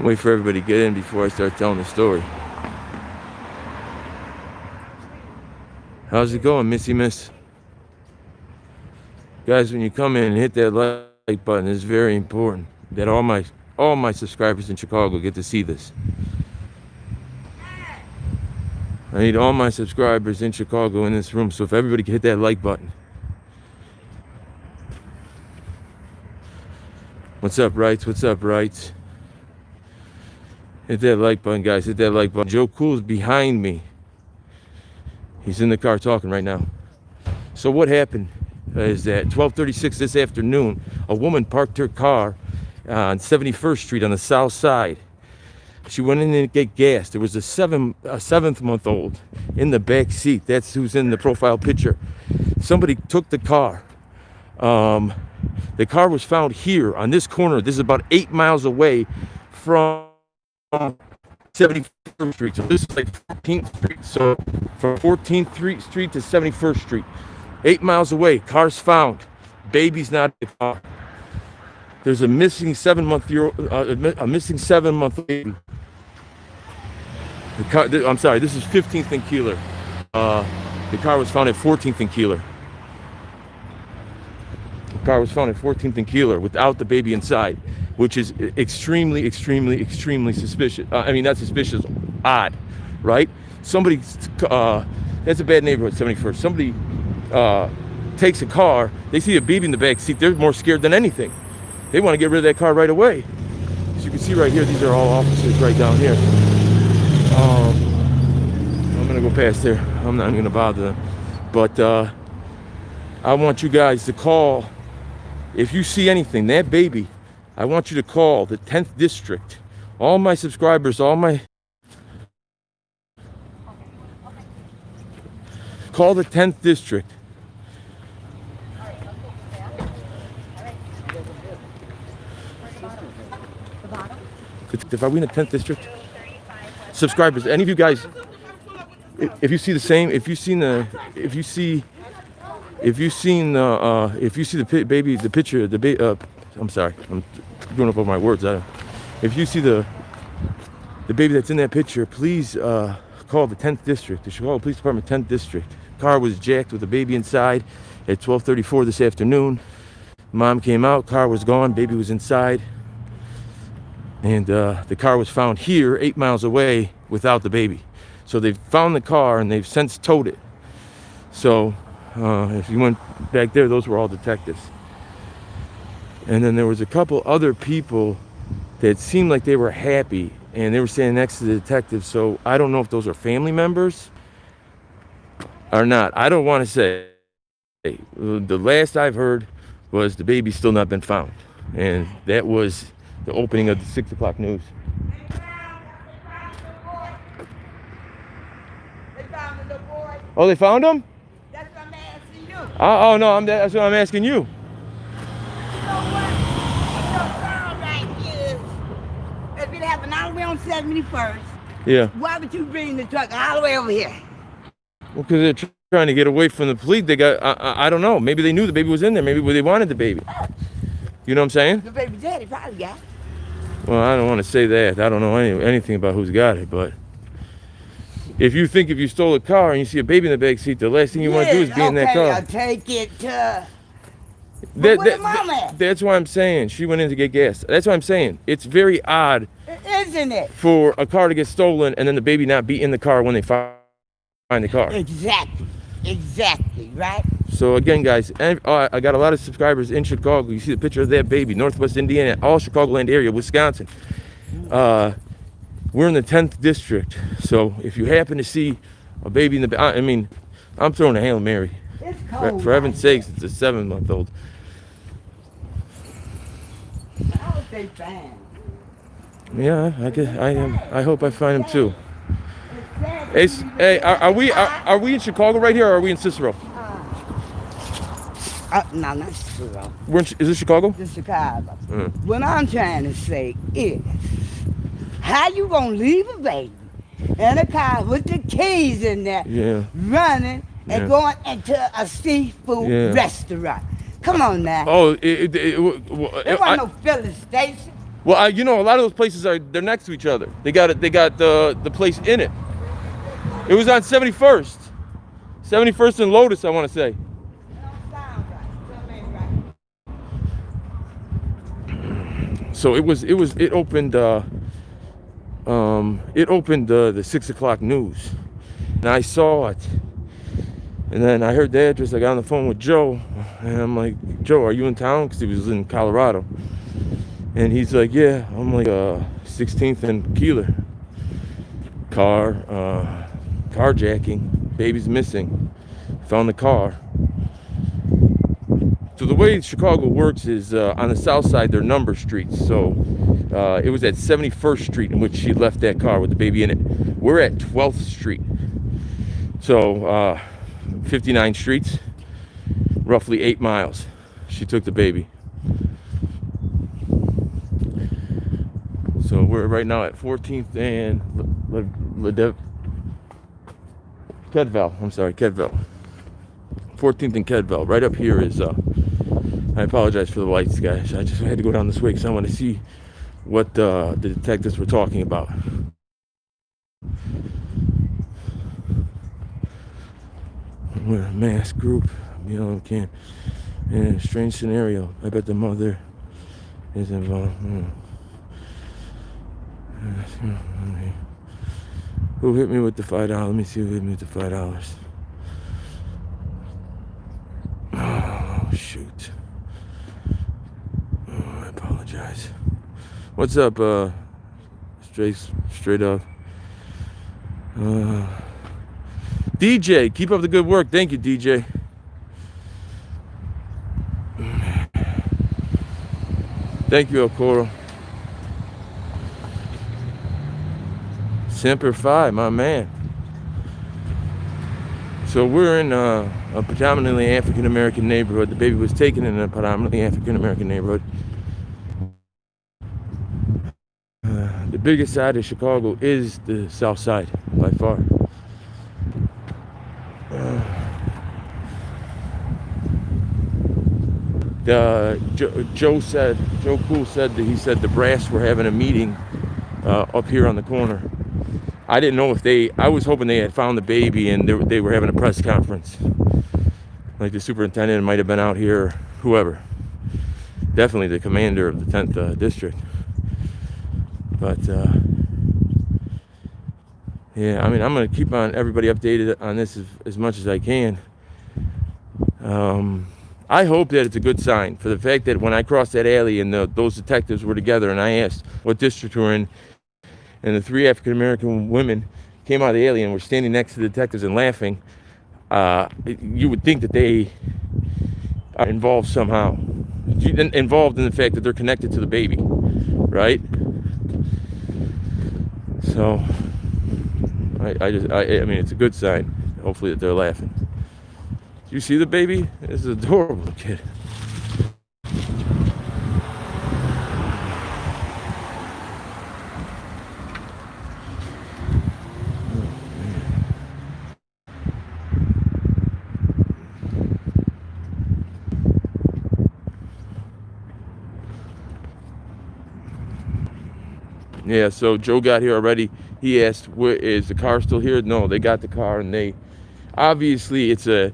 Wait for everybody to get in before I start telling the story. How's it going, Missy Miss? Guys, when you come in and hit that like button, it's very important that all my subscribers in Chicago get to see this. I need all my subscribers in Chicago in this room, so if everybody can hit that like button. What's up, Rights? What's up, Rights? Hit that like button, guys. Hit that like button. Joe Cool's behind me. He's in the car talking right now. So what happened is that 12:36 this afternoon, a woman parked her car on 71st Street on the south side. She went in to get gas. There was a 7-month-old in the back seat. That's who's in the profile picture. Somebody took the car. The car was found here on this corner. This is about 8 miles away from 71st Street. So this is like 14th Street. So from 14th Street to 71st Street. 8 miles away. Car's found. Baby's not in the car. There's a missing 7-month baby. I'm sorry, this is 15th and Keeler. The car was found at 14th and Keeler. The car was found at 14th and Keeler without the baby inside, which is extremely suspicious. Not suspicious, odd, right? Somebody, that's a bad neighborhood, 71st. Somebody takes a car, they see a baby in the back seat, they're more scared than anything. They want to get rid of that car right away. As you can see right here, these are all officers right down here. I'm gonna go past there. I'm not gonna bother them. But I want you guys to call. If you see anything, that baby, I want you to call the 10th district. All my subscribers, call the 10th district. If I win the 10th district, subscribers, any of you guys, if you see the same, if you see the baby, the picture, I'm sorry, I'm going up over my words. If you see the baby that's in that picture, please call the 10th district, the Chicago Police Department 10th district. Car was jacked with a baby inside at 12:34 this afternoon. Mom came out, car was gone, baby was inside. And the car was found here 8 miles away without the baby. So they've found the car and they've since towed it. So if you went back there, those were all detectives. And then there was a couple other people that seemed like they were happy and they were standing next to the detectives. So I don't know if those are family members or not. I don't want to say. The last I've heard was the baby's still not been found. And that was the opening of the 6 o'clock news. They found the little boy. Oh, they found him? That's what I'm asking you. Oh no, that's what I'm asking you. You know what? Your sound right here. If it happened all the way on 71st, Yeah. why would you bring the truck all the way over here? Well, because they're trying to get away from the police. They got, I don't know. Maybe they knew the baby was in there. Maybe they wanted the baby. You know what I'm saying? The baby daddy probably got it. Well, I don't want to say that. I don't know anything about who's got it, but if you stole a car and you see a baby in the back seat, the last thing you want to do is be in that car. I'll take it to... Where the mom at? That's why I'm saying she went in to get gas. That's what I'm saying. It's very odd, isn't it? For a car to get stolen and then the baby not be in the car when they find the car. Exactly, right? So again, guys, I got a lot of subscribers in Chicago. You see the picture of that baby, Northwest Indiana, all Chicagoland area, Wisconsin. We're in the 10th district. So if you happen to see a baby in the, I'm throwing a Hail Mary. It's cold. For heaven's sakes, it's a 7-month-old. I hope they find. Yeah, I hope I find him too. Hey, are we in Chicago right here, or are we in Cicero? No, not Cicero. Is this Chicago? This is Chicago. What I'm trying to say is, how you gonna leave a baby in a car with the keys in there, running and going into a seafood restaurant? Come on now. Oh, There wasn't no filling station. Well, you know, a lot of those places they're next to each other. They got it. They got the place in it. It was on 71st, 71st and Lotus, I want to say. So it opened the 6 o'clock news, and I saw it, and then I heard the address. I got on the phone with Joe, and I'm like, Joe, are you in town? Because he was in Colorado, and he's like, yeah. I'm like, 16th and Keeler, carjacking, baby's missing, found the car. So the way Chicago works is on the south side, they're number streets. So it was at 71st Street in which she left that car with the baby in it. We're at 12th Street. So 59 streets, roughly 8 miles. She took the baby. So we're right now at 14th and Kedville. I'm sorry, Kedville. 14th and Kedville. Right up here is, I apologize for the lights, guys. I just had to go down this way because I want to see what the detectives were talking about. We're a mass group, you know, can't. In a strange scenario. I bet the mother is involved. Who hit me with the $5? Let me see who hit me with the $5. Oh, shoot. Oh, I apologize. What's up, straight up? DJ, keep up the good work. Thank you, DJ. Thank you, Okoro. Semper Fi, my man. So we're in a predominantly African-American neighborhood. The baby was taken in a predominantly African-American neighborhood. The biggest side of Chicago is the south side, by far. Joe Cool said that he said the brass were having a meeting up here on the corner. I didn't know if I was hoping they had found the baby and they were having a press conference. Like the superintendent might have been out here, whoever. Definitely the commander of the 10th district. But, yeah, I mean, I'm going to keep on everybody updated on this as much as I can. I hope that it's a good sign for the fact that when I crossed that alley and those detectives were together and I asked what district we're in, and the 3 African-American women came out of the alley and were standing next to the detectives and laughing, you would think that they are involved somehow. Involved in the fact that they're connected to the baby, right? So, I mean, it's a good sign, hopefully, that they're laughing. Do you see the baby? This is an adorable kid. Yeah, so Joe got here already. He asked, "Where is the car still here?" No, they got the car, and they obviously it's a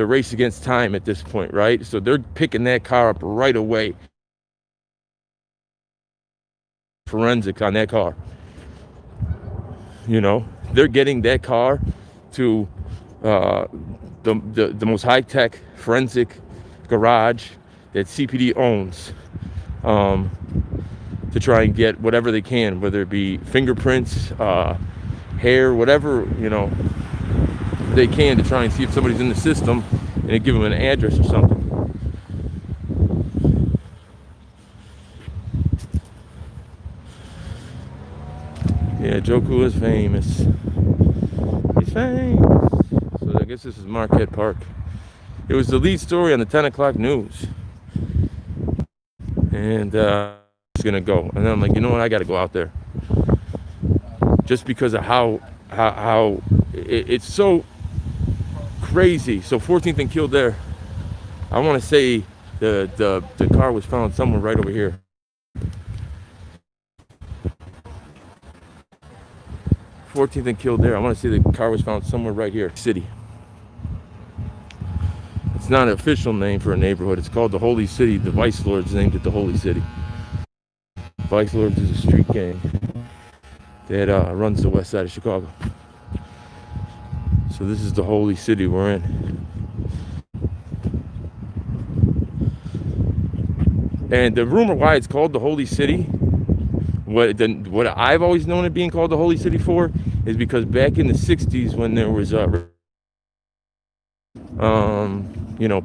race against time at this point, right? So they're picking that car up right away. Forensic on that car. You know, they're getting that car to the most high-tech forensic garage that CPD owns. To try and get whatever they can, whether it be fingerprints, hair, whatever, you know, they can to try and see if somebody's in the system and give them an address or something. Yeah, Joe Cool is famous. He's famous. So I guess this is Marquette Park. It was the lead story on the 10 o'clock news. And gonna go, and then I'm like, you know what, I gotta go out there just because of how it's so crazy. So 14th and Kildare, I want to say the car was found somewhere right over here. 14th and Kildare. I want to say the car was found somewhere right here, city. It's not an official name for a neighborhood. It's called the Holy City. The Vice Lords named it the Holy City. Vice Lords is a street gang that runs the west side of Chicago. So this is the Holy City we're in. And the rumor why it's called the Holy City, what I've always known it being called the Holy City for, is because back in the 60s when there was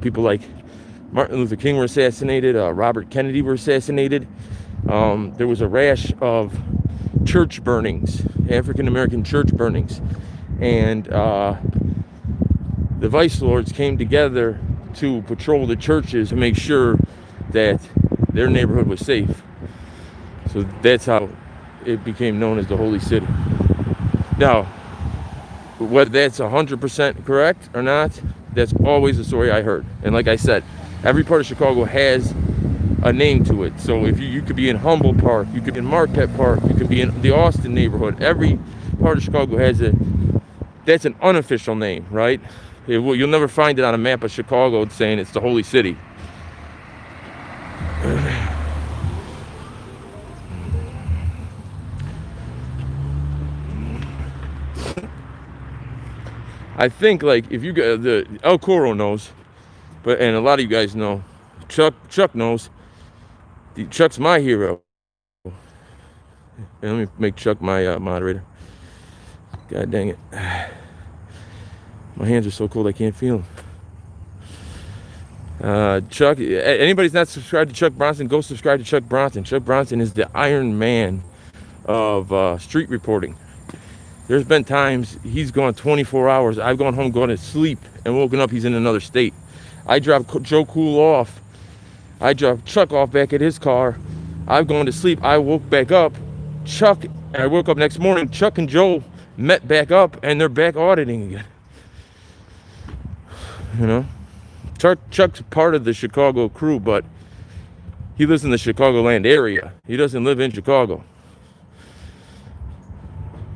people like Martin Luther King were assassinated, Robert Kennedy were assassinated, there was a rash of church burnings, African American church burnings, and the Vice Lords came together to patrol the churches to make sure that their neighborhood was safe. So that's how it became known as the Holy City. Now, whether that's 100% correct or not, that's always the story I heard. And like I said, every part of Chicago has a name to it. So if you could be in Humboldt Park, you could be in Marquette Park, you could be in the Austin neighborhood. Every part of Chicago has that's an unofficial name, right? You'll never find it on a map of Chicago saying it's the Holy City. I think, like, if you got the El Coro knows, and a lot of you guys know, Chuck knows. Chuck's my hero. And let me make Chuck my moderator. God dang it. My hands are so cold I can't feel them. Chuck, anybody's not subscribed to Chuck Bronson, go subscribe to Chuck Bronson. Chuck Bronson is the Iron Man of street reporting. There's been times he's gone 24 hours. I've gone home, gone to sleep, and woken up, he's in another state. I dropped Joe Cool off. I dropped Chuck off back at his car. I've gone to sleep. I woke back up. I woke up next morning. Chuck and Joe met back up, and they're back auditing again. You know? Chuck's part of the Chicago crew, but he lives in the Chicagoland area. He doesn't live in Chicago.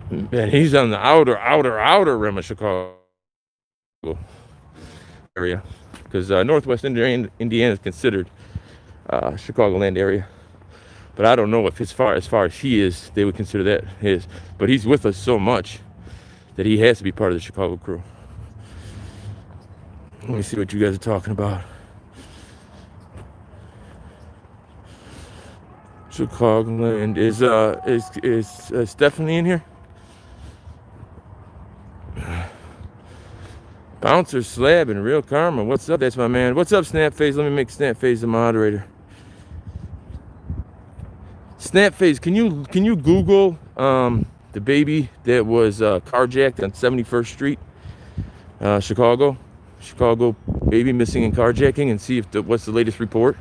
And he's on the outer rim of Chicago area, because Northwest Indiana is considered Chicagoland area. But I don't know if as far as he is, they would consider that his. But he's with us so much that he has to be part of the Chicago crew. Let me see what you guys are talking about. Chicagoland is Stephanie in here? Bouncer Slab and Real Karma. What's up? That's my man. What's up, Snapface? Let me make Snapface the moderator. Snapface, can you Google the baby that was carjacked on 71st Street, Chicago baby missing in carjacking, and see if what's the latest report?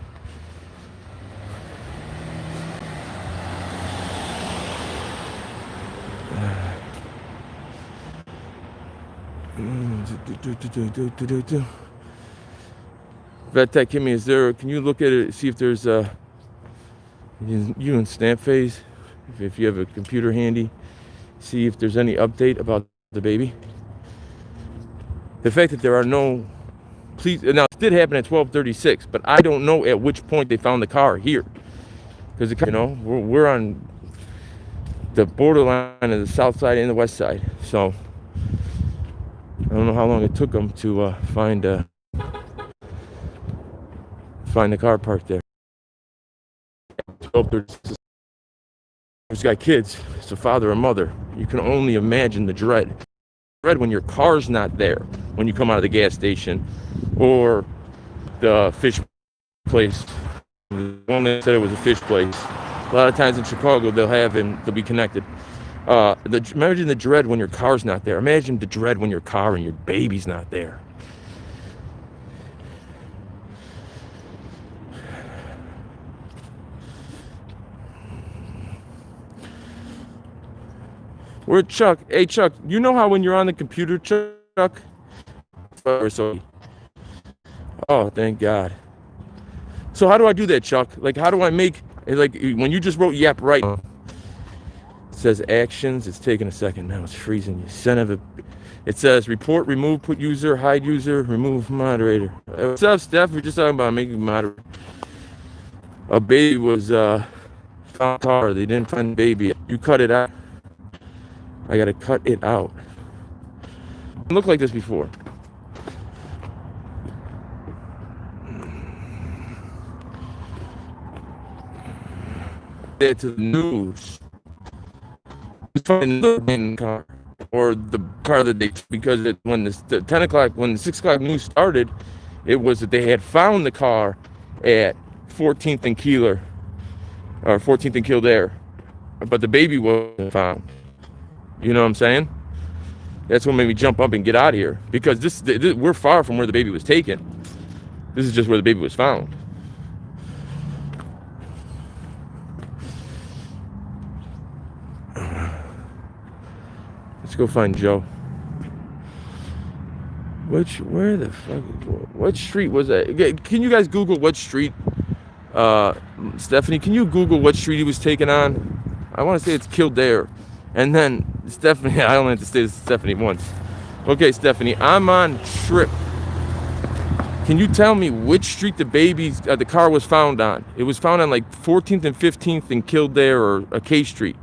VetTech Kimmy, can you look at it, see if there's you and Snapface, if you have a computer handy, see if there's any update about the baby. The fact that there are no police, now it did happen at 12:36, but I don't know at which point they found the car here, because we're on the borderline of the south side and the west side, so I don't know how long it took them to find the car parked there. 12:36. He's got kids. It's a father or mother. You can only imagine the dread when your car's not there when you come out of the gas station or the fish place. The one that said it was a fish place. A lot of times in Chicago they'll be connected. Imagine the dread when your car's not there. Imagine the dread when your car and your baby's not there. Where Chuck? Hey Chuck, you know how when you're on the computer, Chuck? Oh, thank God. So how do I do that, Chuck? Like, how do I make, like, when you just wrote yep right? says actions. It's taking a second now. It's freezing. You son of a. It says report, remove, put user, hide user, remove moderator. What's up, Steph? We're just talking about making moderator. A baby was found in the car. They didn't find the baby. You cut it out. I gotta cut it out. It looked like this before. To the news. The car or the car that they, because when the 10 o'clock, when the 6 o'clock news started, it was that they had found the car at 14th and Keeler, or 14th and Kildare, but the baby wasn't found. You know what I'm saying? That's what made me jump up and get out of here, because this we're far from where the baby was taken. This is just where the baby was found. Let's go find Joe. Where the fuck? What street was that? Can you guys Google what street? Stephanie, can you Google what street he was taken on? I want to say it's Kildare. And then Stephanie, I only have to say this to Stephanie once. Okay, Stephanie, I'm on trip. Can you tell me which street the car was found on? It was found on like 14th and 15th in Kildare or a K Street.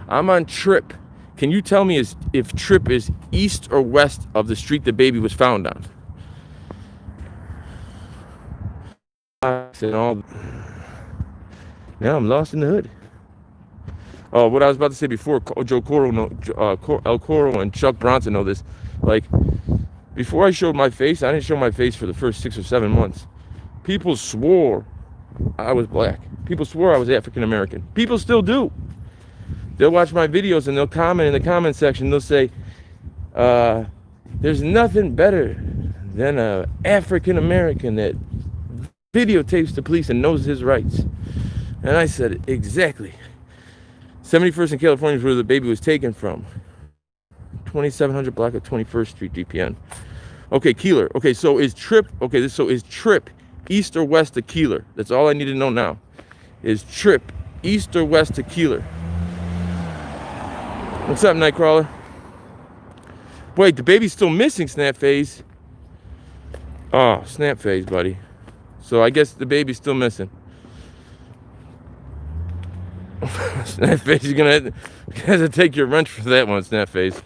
I'm on trip. Can you tell me if Trip is east or west of the street the baby was found on? Now I'm lost in the hood. Oh, what I was about to say before, Joe Coro, El Coro and Chuck Bronson know this. Like, before I showed my face, I didn't show my face for the first 6 or 7 months. People swore I was black. People swore I was African American. People still do. They'll watch my videos and they'll comment in the comment section. They'll say, there's nothing better than an African American that videotapes the police and knows his rights. And I said, exactly. 71st in California is where the baby was taken from. 2700 block of 21st Street, GPN. Okay, Keeler. Okay, so is Trip, is Trip east or west of Keeler? That's all I need to know now. Is Trip east or west of Keeler? What's up, Nightcrawler? Wait, the baby's still missing, Snapface. Oh, Snapface, buddy. So I guess the baby's still missing. Snapface, you're gonna have to take your wrench for that one, Snapface.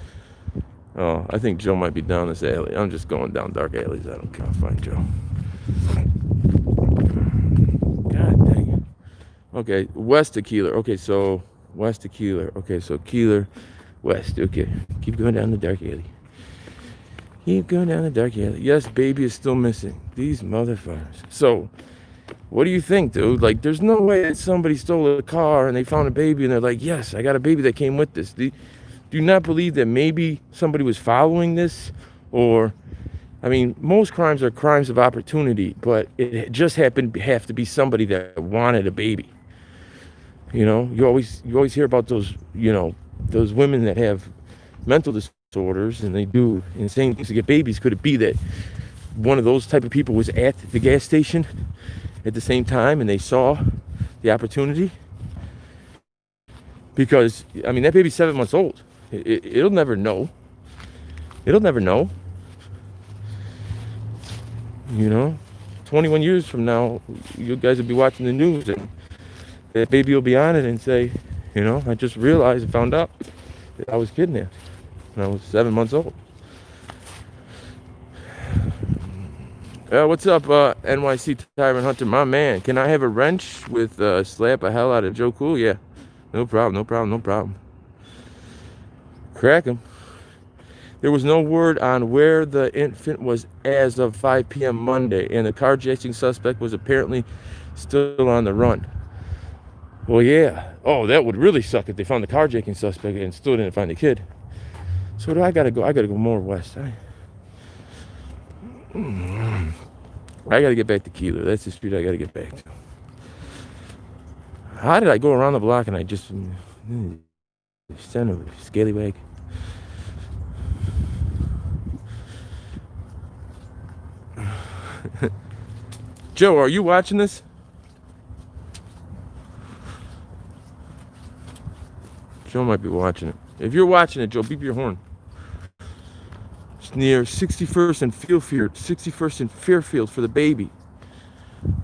Oh, I think Joe might be down this alley. I'm just going down dark alleys. I don't care. I'll find Joe. God dang it. Okay, west of Keeler. Okay, so west of Keeler. Okay, so Keeler, west. Okay, keep going down the dark alley. Keep going down the dark alley. Yes, baby is still missing. These motherfuckers. So, what do you think, dude? Like, there's no way that somebody stole a car and they found a baby and they're like, yes, I got a baby that came with this. Do you not believe that maybe somebody was following this? Or, I mean, most crimes are crimes of opportunity, but it just happened to have to be somebody that wanted a baby. You know, you always hear about those, you know, those women that have mental disorders and they do insane things to get babies. Could it be that one of those type of people was at the gas station at the same time and they saw the opportunity? Because, I mean, that baby's 7 months old. It'll never know. It'll never know. You know, 21 years from now, you guys will be watching the news and that baby will be on it and say, you know, I just realized and found out that I was kidnapped when I was 7 months old. What's up, NYC Tyrant Hunter, my man? Can I have a wrench with slap a hell out of Joe Cool? Yeah, no problem. Crack him. There was no word on where the infant was as of 5 p.m. Monday, and the carjacking suspect was apparently still on the run. Well, yeah. Oh, that would really suck if they found the carjacking suspect and still didn't find the kid. So where do I gotta go? I gotta go more west. I gotta get back to Keeler. That's the street I gotta get back to. How did I go around the block and I just son of a scallywag? Joe, are you watching this? Joe might be watching it. If you're watching it, Joe, beep your horn. It's near 61st and Fairfield, 61st and Fairfield for the baby.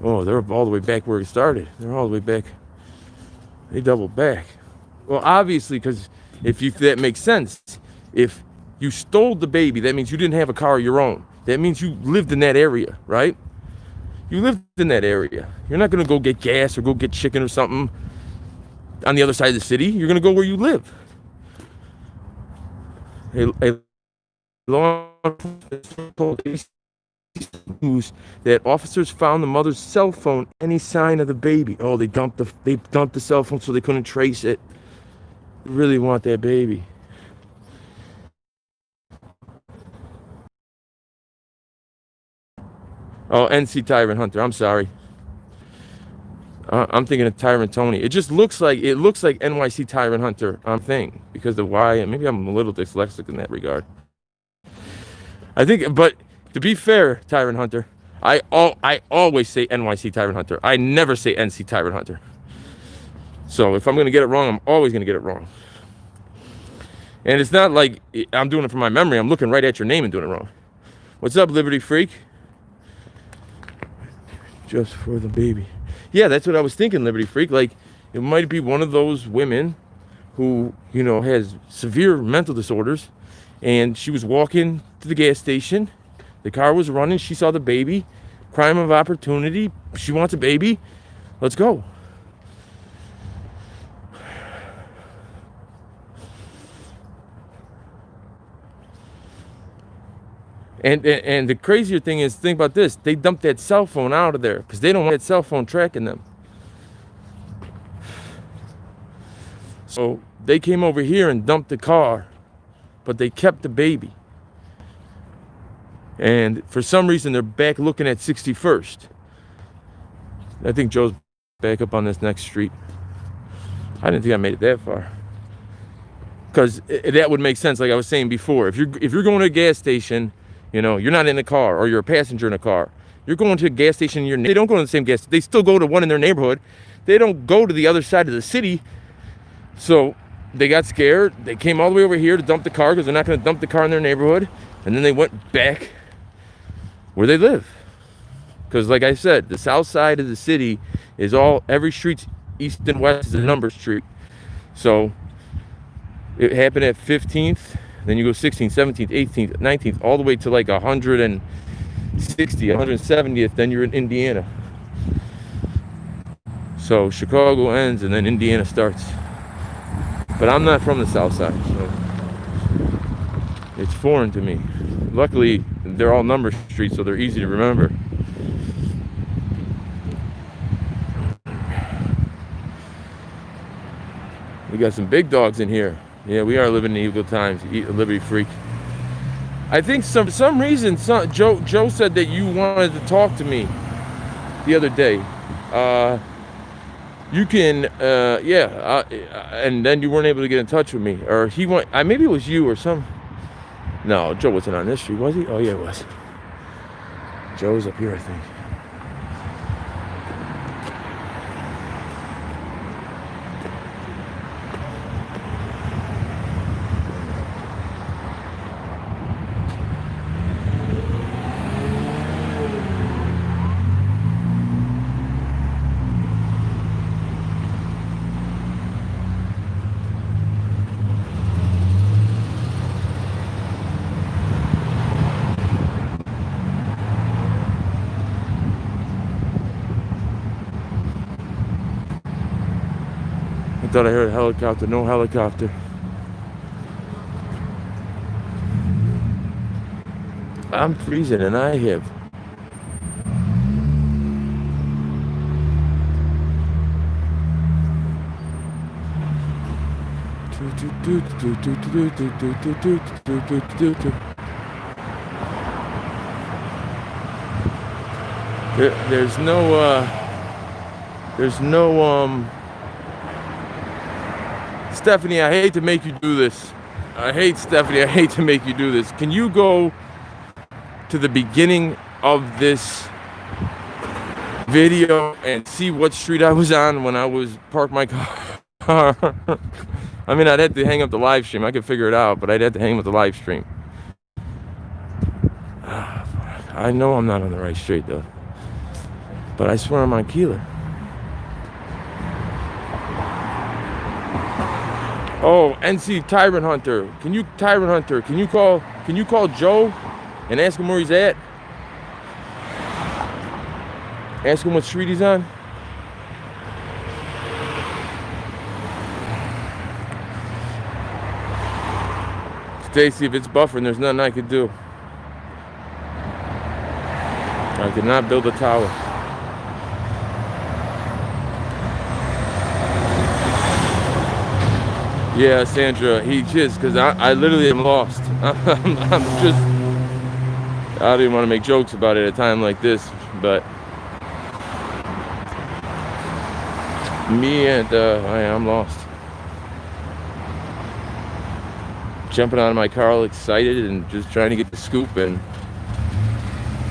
Oh, they're all the way back where it started. They're all the way back. They doubled back. Well, obviously, because if that makes sense. If you stole the baby, that means you didn't have a car of your own. That means you lived in that area, right? You lived in that area. You're not going to go get gas or go get chicken or something on the other side of the city. You're going to go where you live. A law told news that officers found the mother's cell phone, any sign of the baby. Oh, they dumped the cell phone so they couldn't trace it. They really want that baby. Oh, NC Tyrant Hunter. I'm sorry. I'm thinking of Tyrant Tony. It just looks like NYC Tyrant Hunter thing because of why. Maybe I'm a little dyslexic in that regard. I think, but to be fair, Tyrant Hunter, I always say NYC Tyrant Hunter. I never say NC Tyrant Hunter. So if I'm gonna get it wrong, I'm always gonna get it wrong. And it's not like I'm doing it from my memory. I'm looking right at your name and doing it wrong. What's up, Liberty Freak? Just for the baby. Yeah, that's what I was thinking, Liberty Freak. Like, it might be one of those women who, you know, has severe mental disorders, and she was walking to the gas station. The car was running. She saw the baby. Crime of opportunity. She wants a baby. Let's go. And the crazier thing is, think about this. They dumped that cell phone out of there because they don't want that cell phone tracking them. So they came over here and dumped the car, but they kept the baby. And for some reason, they're back looking at 61st. I think Joe's back up on this next street. I didn't think I made it that far. Because that would make sense, like I was saying before. If you're going to a gas station, you know, you're not in a car, or you're a passenger in a car. You're going to a gas station in your neighborhood. They don't go to the same gas. They still go to one in their neighborhood. They don't go to the other side of the city. So they got scared. They came all the way over here to dump the car because they're not going to dump the car in their neighborhood. And then they went back where they live. Because like I said, the south side of the city is every street's east and west is a number street. So it happened at 15th. Then you go 16th, 17th, 18th, 19th, all the way to like 160th, 170th, then you're in Indiana. So Chicago ends and then Indiana starts. But I'm not from the south side, so it's foreign to me. Luckily, they're all number streets, so they're easy to remember. We got some big dogs in here. Yeah, we are living in evil times. Liberty Freak. I think for some reason, Joe said that you wanted to talk to me the other day. You can, and then you weren't able to get in touch with me, or maybe it was you or some. No, Joe wasn't on this street, was he? Oh yeah, it was. Joe's up here, I think. I thought I heard a helicopter. No helicopter. I'm freezing and I have. There's no Stephanie, I hate to make you do this. Stephanie, I hate to make you do this. Can you go to the beginning of this video and see what street I was on when I was parked my car? I mean, I'd have to hang up the live stream. I could figure it out, but I'd have to hang up the live stream. I know I'm not on the right street, though. But I swear I'm on Keeler. Oh, NC Tyrant Hunter. Can you call Joe and ask him where he's at? Ask him what street he's on. Stacy, if it's buffering, there's nothing I could do. I could not build a tower. Yeah, Sandra, because I literally am lost. I'm just, I don't even want to make jokes about it at a time like this, but I'm lost. Jumping out of my car all excited and just trying to get the scoop, and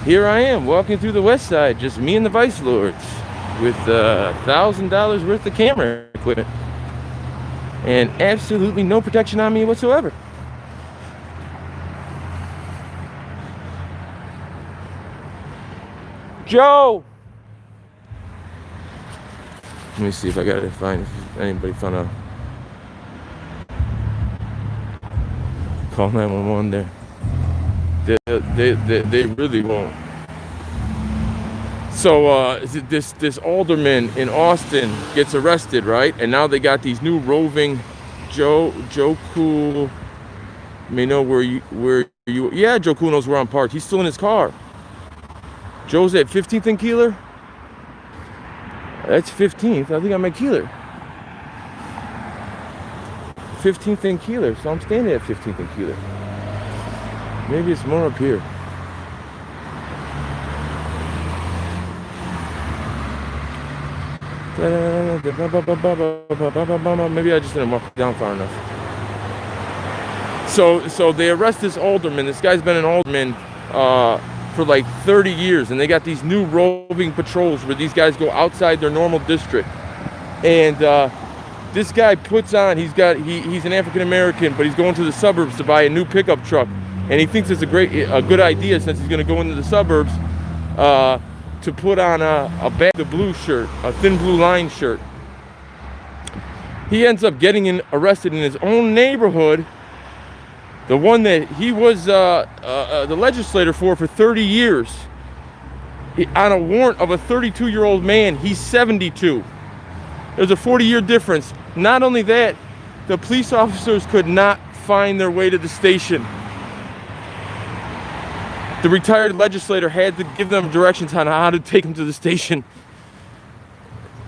here I am walking through the west side, just me and the Vice Lords with $1,000 worth of camera equipment and absolutely no protection on me whatsoever. Joe! Let me see if I gotta find if anybody found out. Call 911 there. They really won't. So this alderman in Austin gets arrested, right? And now they got these new roving Joe Cool may know where you yeah, Joe Cool knows where I'm parked. He's still in his car. Joe's at 15th and Keeler. That's 15th. I think I'm at Keeler. 15th and Keeler. So I'm standing at 15th and Keeler. Maybe it's more up here. Maybe I just didn't walk down far enough. So they arrest this alderman. This guy's been an alderman for like 30 years, and they got these new roving patrols where these guys go outside their normal district. And this guy puts on, he's an African American, but he's going to the suburbs to buy a new pickup truck, and he thinks it's a good idea, since he's going to go into the suburbs, to put on a bag of blue shirt, a thin blue line shirt. He ends up getting arrested in his own neighborhood, the one that he was the legislator for 30 years, on a warrant of a 32-year-old man. He's 72. There's a 40-year difference. Not only that, the police officers could not find their way to the station. The retired legislator had to give them directions on how to take him to the station.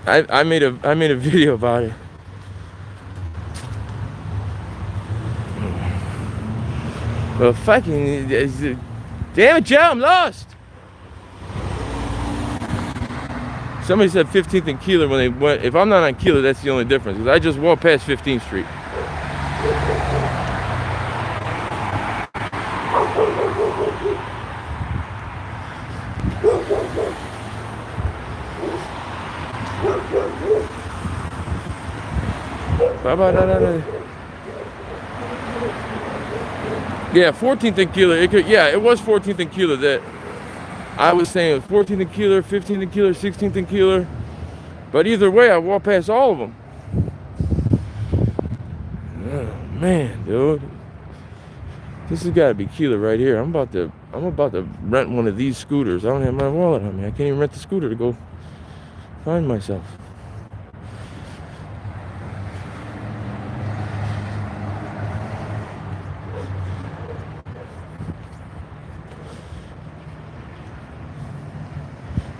I made a video about it. Well, fucking, damn it, Joe, I'm lost. Somebody said 15th and Keeler when they went. If I'm not on Keeler, that's the only difference, because I just walked past 15th Street. Yeah, 14th and Keeler. It was 14th and Keeler that I was saying. It was 14th and Keeler, 15th and Keeler, 16th and Keeler. But either way, I walked past all of them. Oh man, dude, this has got to be Keeler right here. I'm about to rent one of these scooters. I don't have my wallet on me. I can't even rent the scooter to go find myself.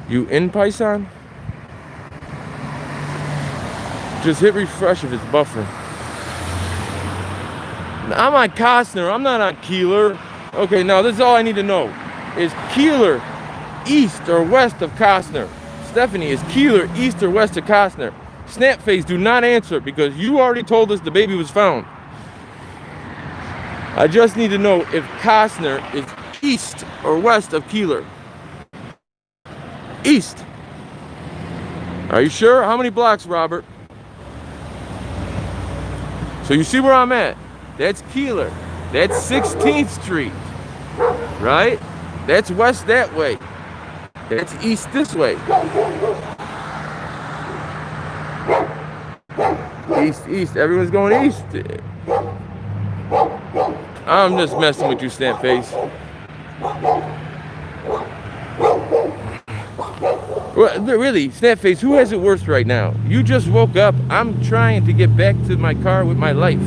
You in Python? Just hit refresh if it's buffering. I'm on Costner. I'm not on Keeler. Okay, now this is all I need to know. Is Keeler east or west of Costner? Stephanie, is Keeler east or west of Costner? Snapface, do not answer, because you already told us the baby was found. I just need to know if Costner is east or west of Keeler. East. Are you sure? How many blocks, Robert? So you see where I'm at? That's Keeler. That's 16th Street, right? That's west that way. That's east this way. East, east. Everyone's going east. I'm just messing with you, stamp face. Well, really, stamp face, who has it worse right now? You just woke up. I'm trying to get back to my car with my life.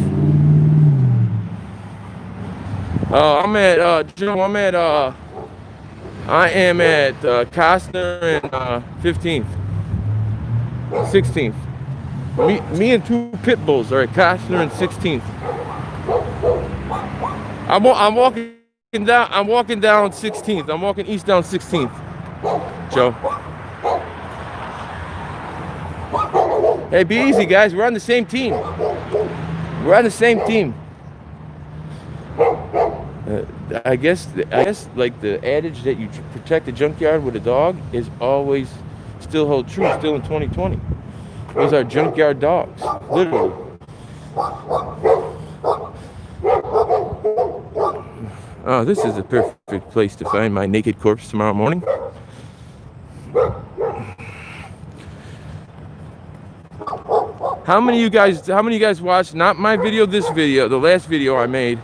I'm at, Joe, I am at Costner and 15th, 16th. Me and two pit bulls are at Costner and 16th. I'm walking down. I'm walking down 16th. I'm walking east down 16th. Joe. Hey, be easy, guys. We're on the same team. We're on the same team. I guess like the adage that you protect the junkyard with a dog is always still hold true, still in 2020. Those are junkyard dogs, literally. Oh, this is a perfect place to find my naked corpse tomorrow morning. How many of you guys watched not my video, this video, the last video I made,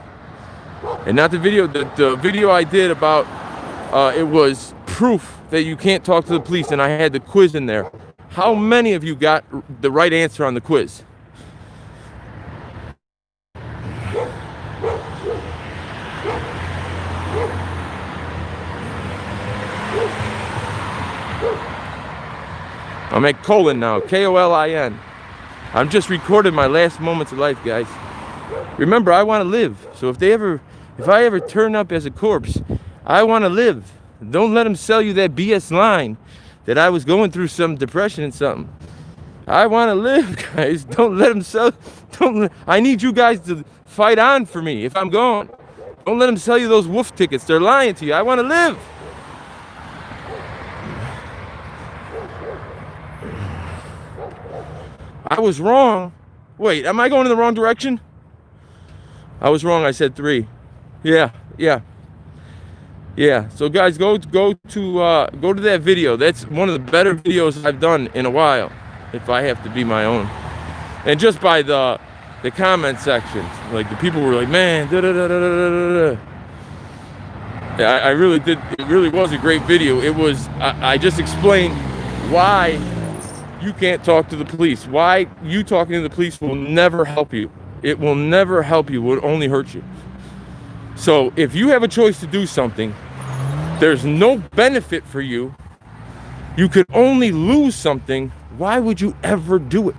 and not the video, the video I did about it was proof that you can't talk to the police, and I had the quiz in there. How many of you got the right answer on the quiz? I'm at Colin now, Kolin. I'm just recording my last moments of life, guys. Remember, I want to live. So if I ever turn up as a corpse, I want to live. Don't let them sell you that BS line that I was going through some depression and something. I want to live, guys. Don't let them sell. I need you guys to fight on for me if I'm gone. Don't let them sell you those wolf tickets. They're lying to you. I want to live. I was wrong. Wait, am I going in the wrong direction? I was wrong. I said 3. Yeah. So guys, go to that video. That's one of the better videos I've done in a while, if I have to be my own. And just by the comment sections, like the people were like, man, da da da da da da. Yeah, I really did. It really was a great video. It was. I just explained why you can't talk to the police. Why you talking to the police will never help you. It will never help you. It will only hurt you. So if you have a choice to do something, there's no benefit for you. You could only lose something. Why would you ever do it?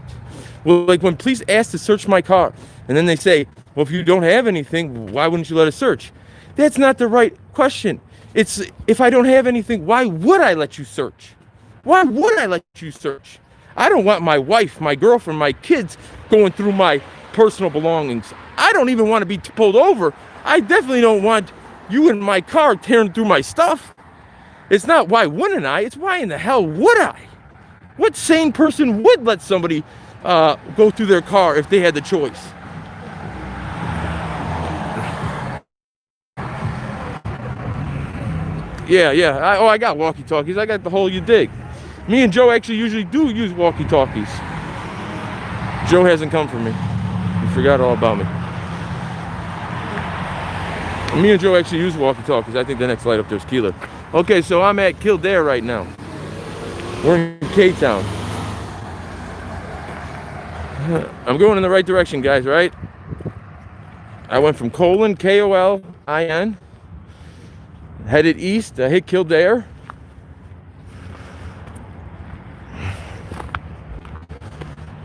Well, like when police ask to search my car, and then they say, well, if you don't have anything, why wouldn't you let us search? That's not the right question. It's, if I don't have anything, why would I let you search? Why would I let you search? I don't want my wife, my girlfriend, my kids going through my personal belongings. I don't even want to be pulled over. I definitely don't want you in my car tearing through my stuff. It's not why wouldn't I, it's why in the hell would I? What sane person would let somebody go through their car if they had the choice? Yeah. I got walkie-talkies. I got the whole you dig. Me and Joe actually usually do use walkie-talkies. Joe hasn't come for me. He forgot all about me. Me and Joe actually use walkie-talkies. I think the next light up there is Keeler. Okay, so I'm at Kildare right now. We're in K-Town. I'm going in the right direction, guys, right? I went from Colin, Kolin, headed east. I hit Kildare.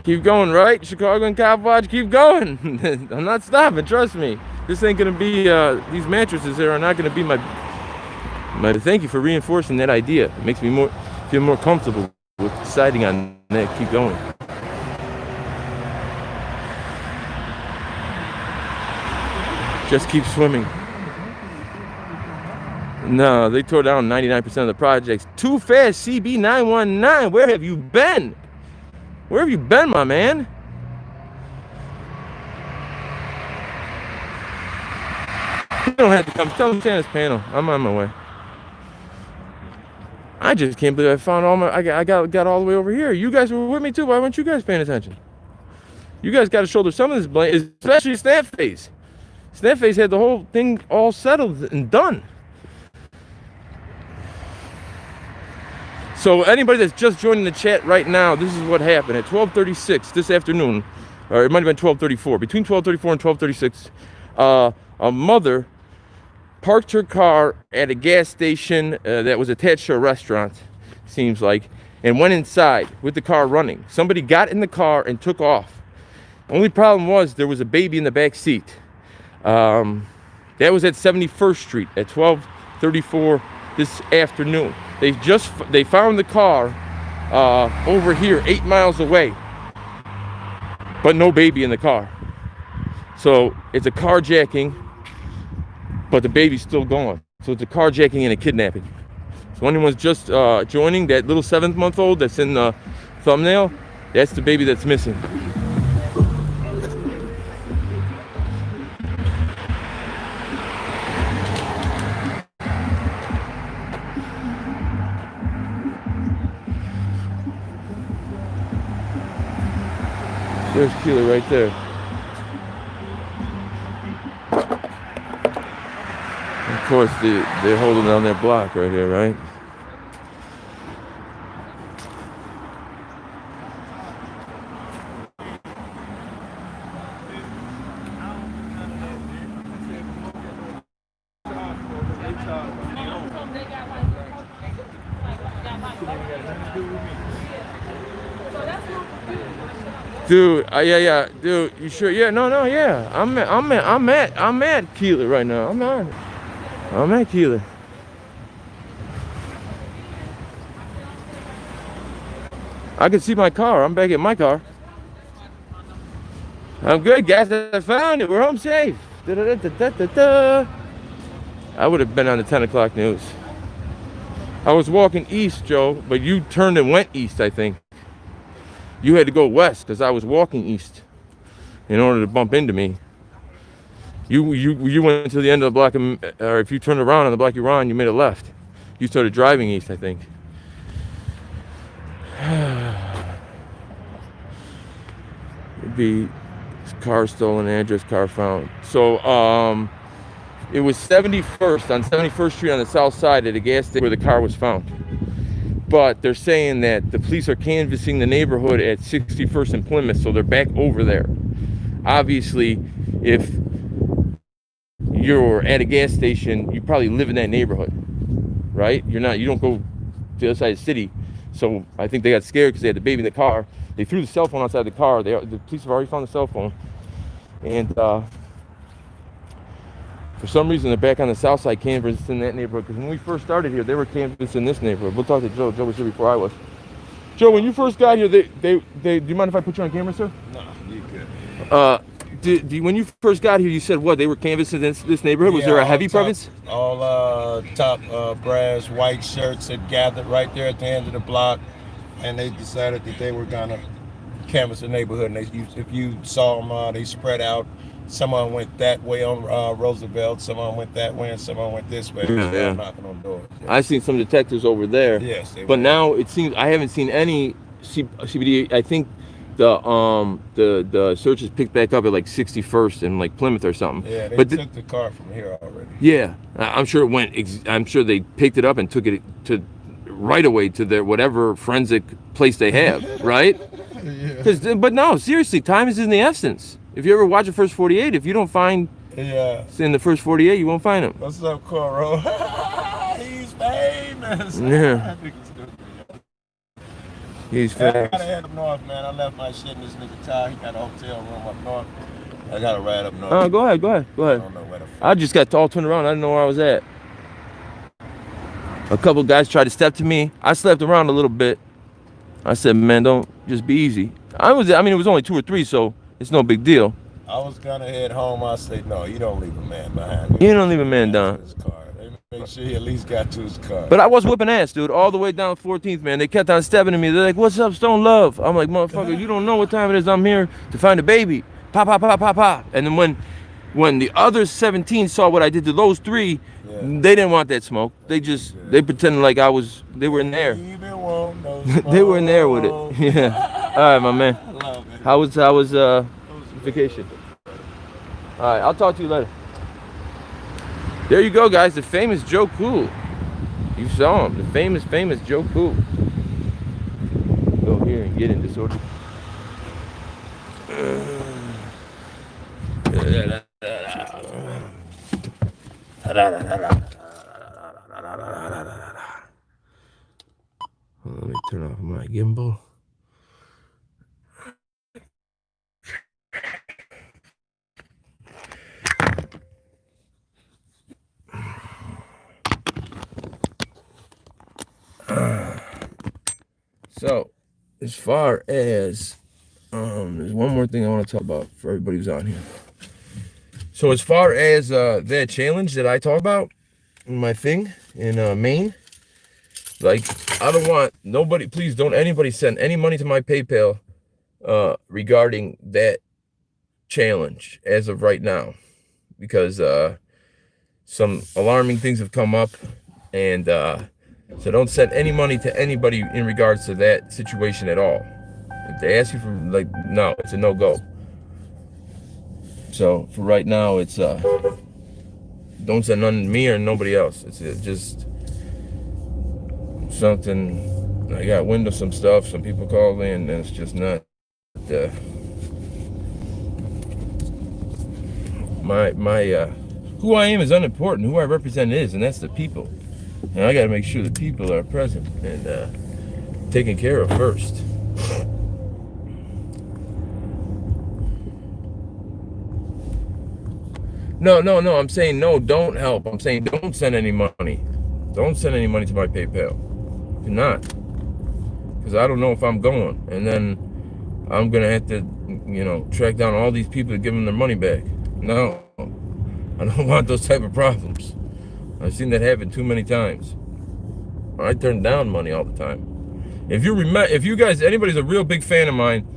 Keep going, right? Chicago and Copwatch, keep going. I'm not stopping, trust me. This ain't gonna be, these mattresses here are not gonna be my, thank you for reinforcing that idea. It makes me feel more comfortable with deciding on that, keep going. Just keep swimming. No, they tore down 99% of the projects. Too fast, CB919, where have you been? Where have you been, my man? don't have to come. Tell them Santa's panel. I'm on my way. I just can't believe I found all my. I got all the way over here. You guys were with me too. Why weren't you guys paying attention? You guys got to shoulder some of this blame, especially Snapface. Snapface had the whole thing all settled and done. So anybody that's just joining the chat right now, this is what happened at 12:36 this afternoon, or it might have been 12:34. Between 12:34 and 12:36, a mother parked her car at a gas station that was attached to a restaurant, seems like, and went inside with the car running. Somebody got in the car and took off. Only problem was there was a baby in the back seat. That was at 71st Street at 12:34 this afternoon. They found the car over here 8 miles away, but no baby in the car. So it's a carjacking, but the baby's still gone. So it's a carjacking and a kidnapping. So anyone's just joining, that little 7-month-old that's in the thumbnail, that's the baby that's missing. There's Keeler right there. Of course, they're holding down their block right here, right? Dude, yeah, dude, you sure? Yeah, no, yeah. I'm at Keeler right now. I'm at Keeler. I can see my car. I'm back at my car. I'm good, guys. I found it. We're home safe. Da-da-da-da-da-da. I would have been on the 10 o'clock news. I was walking east, Joe, but you turned and went east, I think. You had to go west because I was walking east in order to bump into me. You went to the end of the block, or if you turned around on the block you were on, you made a left. You started driving east, I think. It'd be car stolen, address, car found. So it was 71st on 71st Street on the south side at a gas station where the car was found. But they're saying that the police are canvassing the neighborhood at 61st and Plymouth, so they're back over there. Obviously, if you're at a gas station, you probably live in that neighborhood, right? You don't go to the other side of the city. So I think they got scared because they had the baby in the car. They threw the cell phone outside the car. The police have already found the cell phone. And for some reason, they're back on the south side canvassing that neighborhood. Because when we first started here, they were canvassing this neighborhood. We'll talk to Joe. Joe was here before I was. Joe, when you first got here, do you mind if I put you on camera, sir? No, you good. When you first got here, you said what? They were canvassing this neighborhood? Was there a heavy presence? All top brass, white shirts had gathered right there at the end of the block. And they decided that they were going to canvass the neighborhood. And if you saw them, they spread out. Someone went that way on Roosevelt, someone went that way, and someone went this way. Yeah. Knocking on doors. Yeah. I seen some detectives over there. Yes, but now it seems I haven't seen any CBD. I think the searches picked back up at like 61st and like Plymouth or something. Yeah, they took the car from here already. Yeah, I'm sure it went. I'm sure they picked it up and took it to right away to their whatever forensic place they have, right? Yeah. But no, seriously, time is in the essence. If you ever watch the first 48, if you don't find in the first 48, you won't find him. What's up, Coro? He's famous. Yeah. He's famous. I gotta head up north, man. I left my shit in this nigga car. He got a hotel room up north. I gotta ride up north. Oh, go ahead. I don't know where the fuck. I just got all turned around. I didn't know where I was at. A couple guys tried to step to me. I slept around a little bit. I said, man, don't just be easy. It was only 2 or 3, so it's no big deal. I was gonna head home. I said, no, you don't leave a man behind. You don't leave a man down. His car. They make sure he at least got to his car. But I was whipping ass, dude, all the way down 14th, man. They kept on stepping to me. They're like, what's up, Stone Love? I'm like, motherfucker, you don't know what time it is. I'm here to find a baby. Pop, pop, pop, pop, pop. And then when When the other 17 saw what I did to those 3, they didn't want that smoke. They just they pretended like they were in there. They were in there with it. Yeah. All right, my man. How was vacation? All right, I'll talk to you later. There you go, guys. The famous Joe Cool. You saw him. The famous Joe Cool. Go here and get in disorder. Let me turn off my gimbal. So, as far as there's one more thing I want to talk about for everybody who's on here. So as far as that challenge that I talk about in my thing in Maine, like, I don't want nobody, please don't anybody send any money to my PayPal regarding that challenge as of right now, because some alarming things have come up, and so don't send any money to anybody in regards to that situation at all. If they ask you for, like, no, it's a no-go. So for right now, it's don't send none to me or nobody else. It's just something. I got wind of some stuff. Some people called in, and it's just not my who I am is unimportant. Who I represent is, and that's the people. And I got to make sure the people are present and taken care of first. No, I'm saying no, don't help. I'm saying don't send any money. Don't send any money to my PayPal. Do not. Because I don't know if I'm going. And then I'm going to have to, track down all these people to give them their money back. No. I don't want those type of problems. I've seen that happen too many times. I turn down money all the time. If you guys, anybody's a real big fan of mine,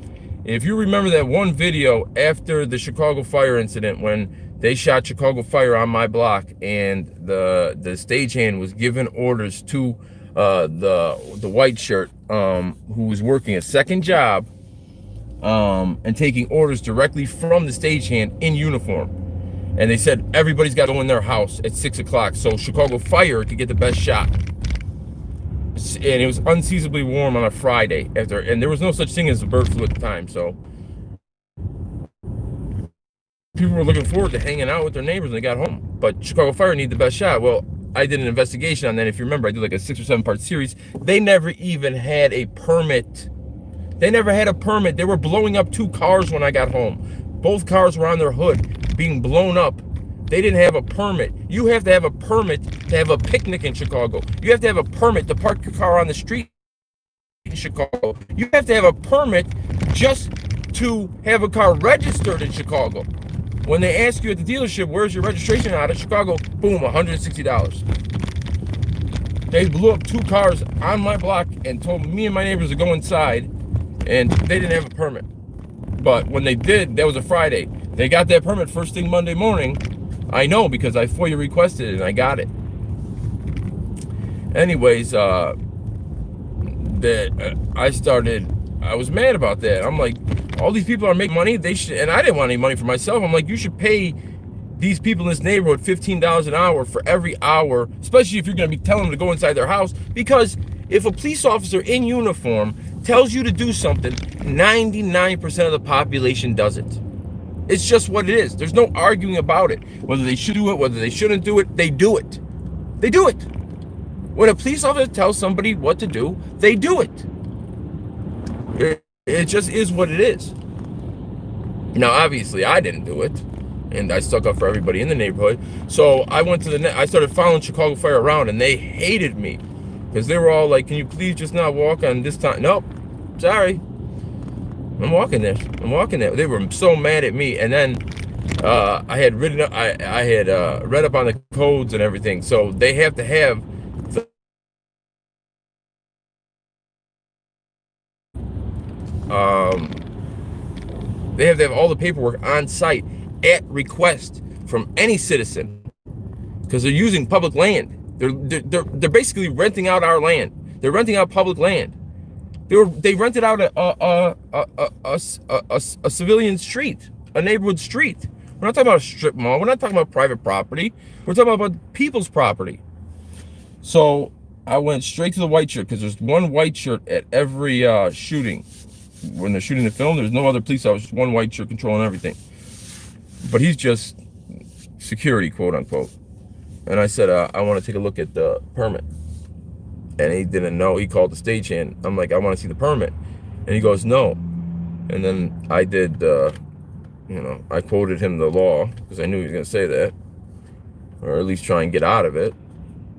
if you remember that one video after the Chicago fire incident when they shot Chicago Fire on my block, and the stagehand was giving orders to the white shirt who was working a second job and taking orders directly from the stagehand in uniform. And they said everybody's got to go in their house at 6 o'clock so Chicago Fire could get the best shot. And it was unseasonably warm on a Friday and there was no such thing as a bird flu at the time, so people were looking forward to hanging out with their neighbors when they got home. But Chicago Fire needed the best shot. Well, I did an investigation on that. If you remember, I did like a 6 or 7 part series. They never even had a permit. They never had a permit. They were blowing up 2 cars when I got home. Both cars were on their hood being blown up. They didn't have a permit. You have to have a permit to have a picnic in Chicago. You have to have a permit to park your car on the street in Chicago. You have to have a permit just to have a car registered in Chicago. When they ask you at the dealership, where's your registration out of Chicago? Boom, $160. They blew up 2 cars on my block and told me and my neighbors to go inside, and they didn't have a permit. But when they did, that was a Friday. They got that permit first thing Monday morning. I know because I FOIA requested it and I got it. Anyways, I was mad about that. I'm like, all these people are making money. And I didn't want any money for myself. I'm like, you should pay these people in this neighborhood $15 an hour for every hour, especially if you're going to be telling them to go inside their house. Because if a police officer in uniform tells you to do something, 99% of the population does it. It's just what it is. There's no arguing about it. Whether they should do it, whether they shouldn't do it, they do it. They do it. When a police officer tells somebody what to do, they do it. It just is what it is. Now, obviously, I didn't do it, and I stuck up for everybody in the neighborhood. So I went to I started following Chicago Fire around, and they hated me because they were all like, "Can you please just not walk on this time?" Nope, sorry, I'm walking there. They were so mad at me, and then I had read up on the codes and everything, so they have to have. They have to have all the paperwork on site at request from any citizen, because they're using public land. They're basically renting out our land. They're renting out public land. They rented out a civilian street, a neighborhood street. We're not talking about a strip mall. We're not talking about private property. We're talking about people's property. So I went straight to the white shirt, because there's one white shirt at every shooting. When they're shooting the film, there's no other police officer, just one white shirt controlling everything. But he's just security, quote unquote. And I said, I want to take a look at the permit. And he didn't know. He called the stagehand. I'm like, I want to see the permit. And he goes, no. And then I did, I quoted him the law, because I knew he was going to say that, or at least try and get out of it.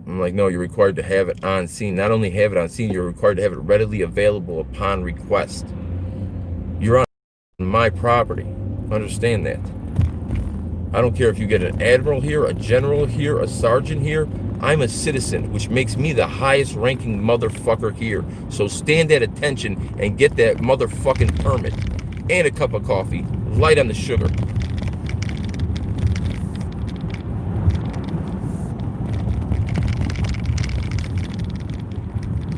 I'm like, no, you're required to have it on scene. Not only have it on scene, you're required to have it readily available upon request. You're on my property. Understand that. I don't care if you get an admiral here, a general here, a sergeant here. I'm a citizen, which makes me the highest ranking motherfucker here. So stand at attention and get that motherfucking permit and a cup of coffee, light on the sugar.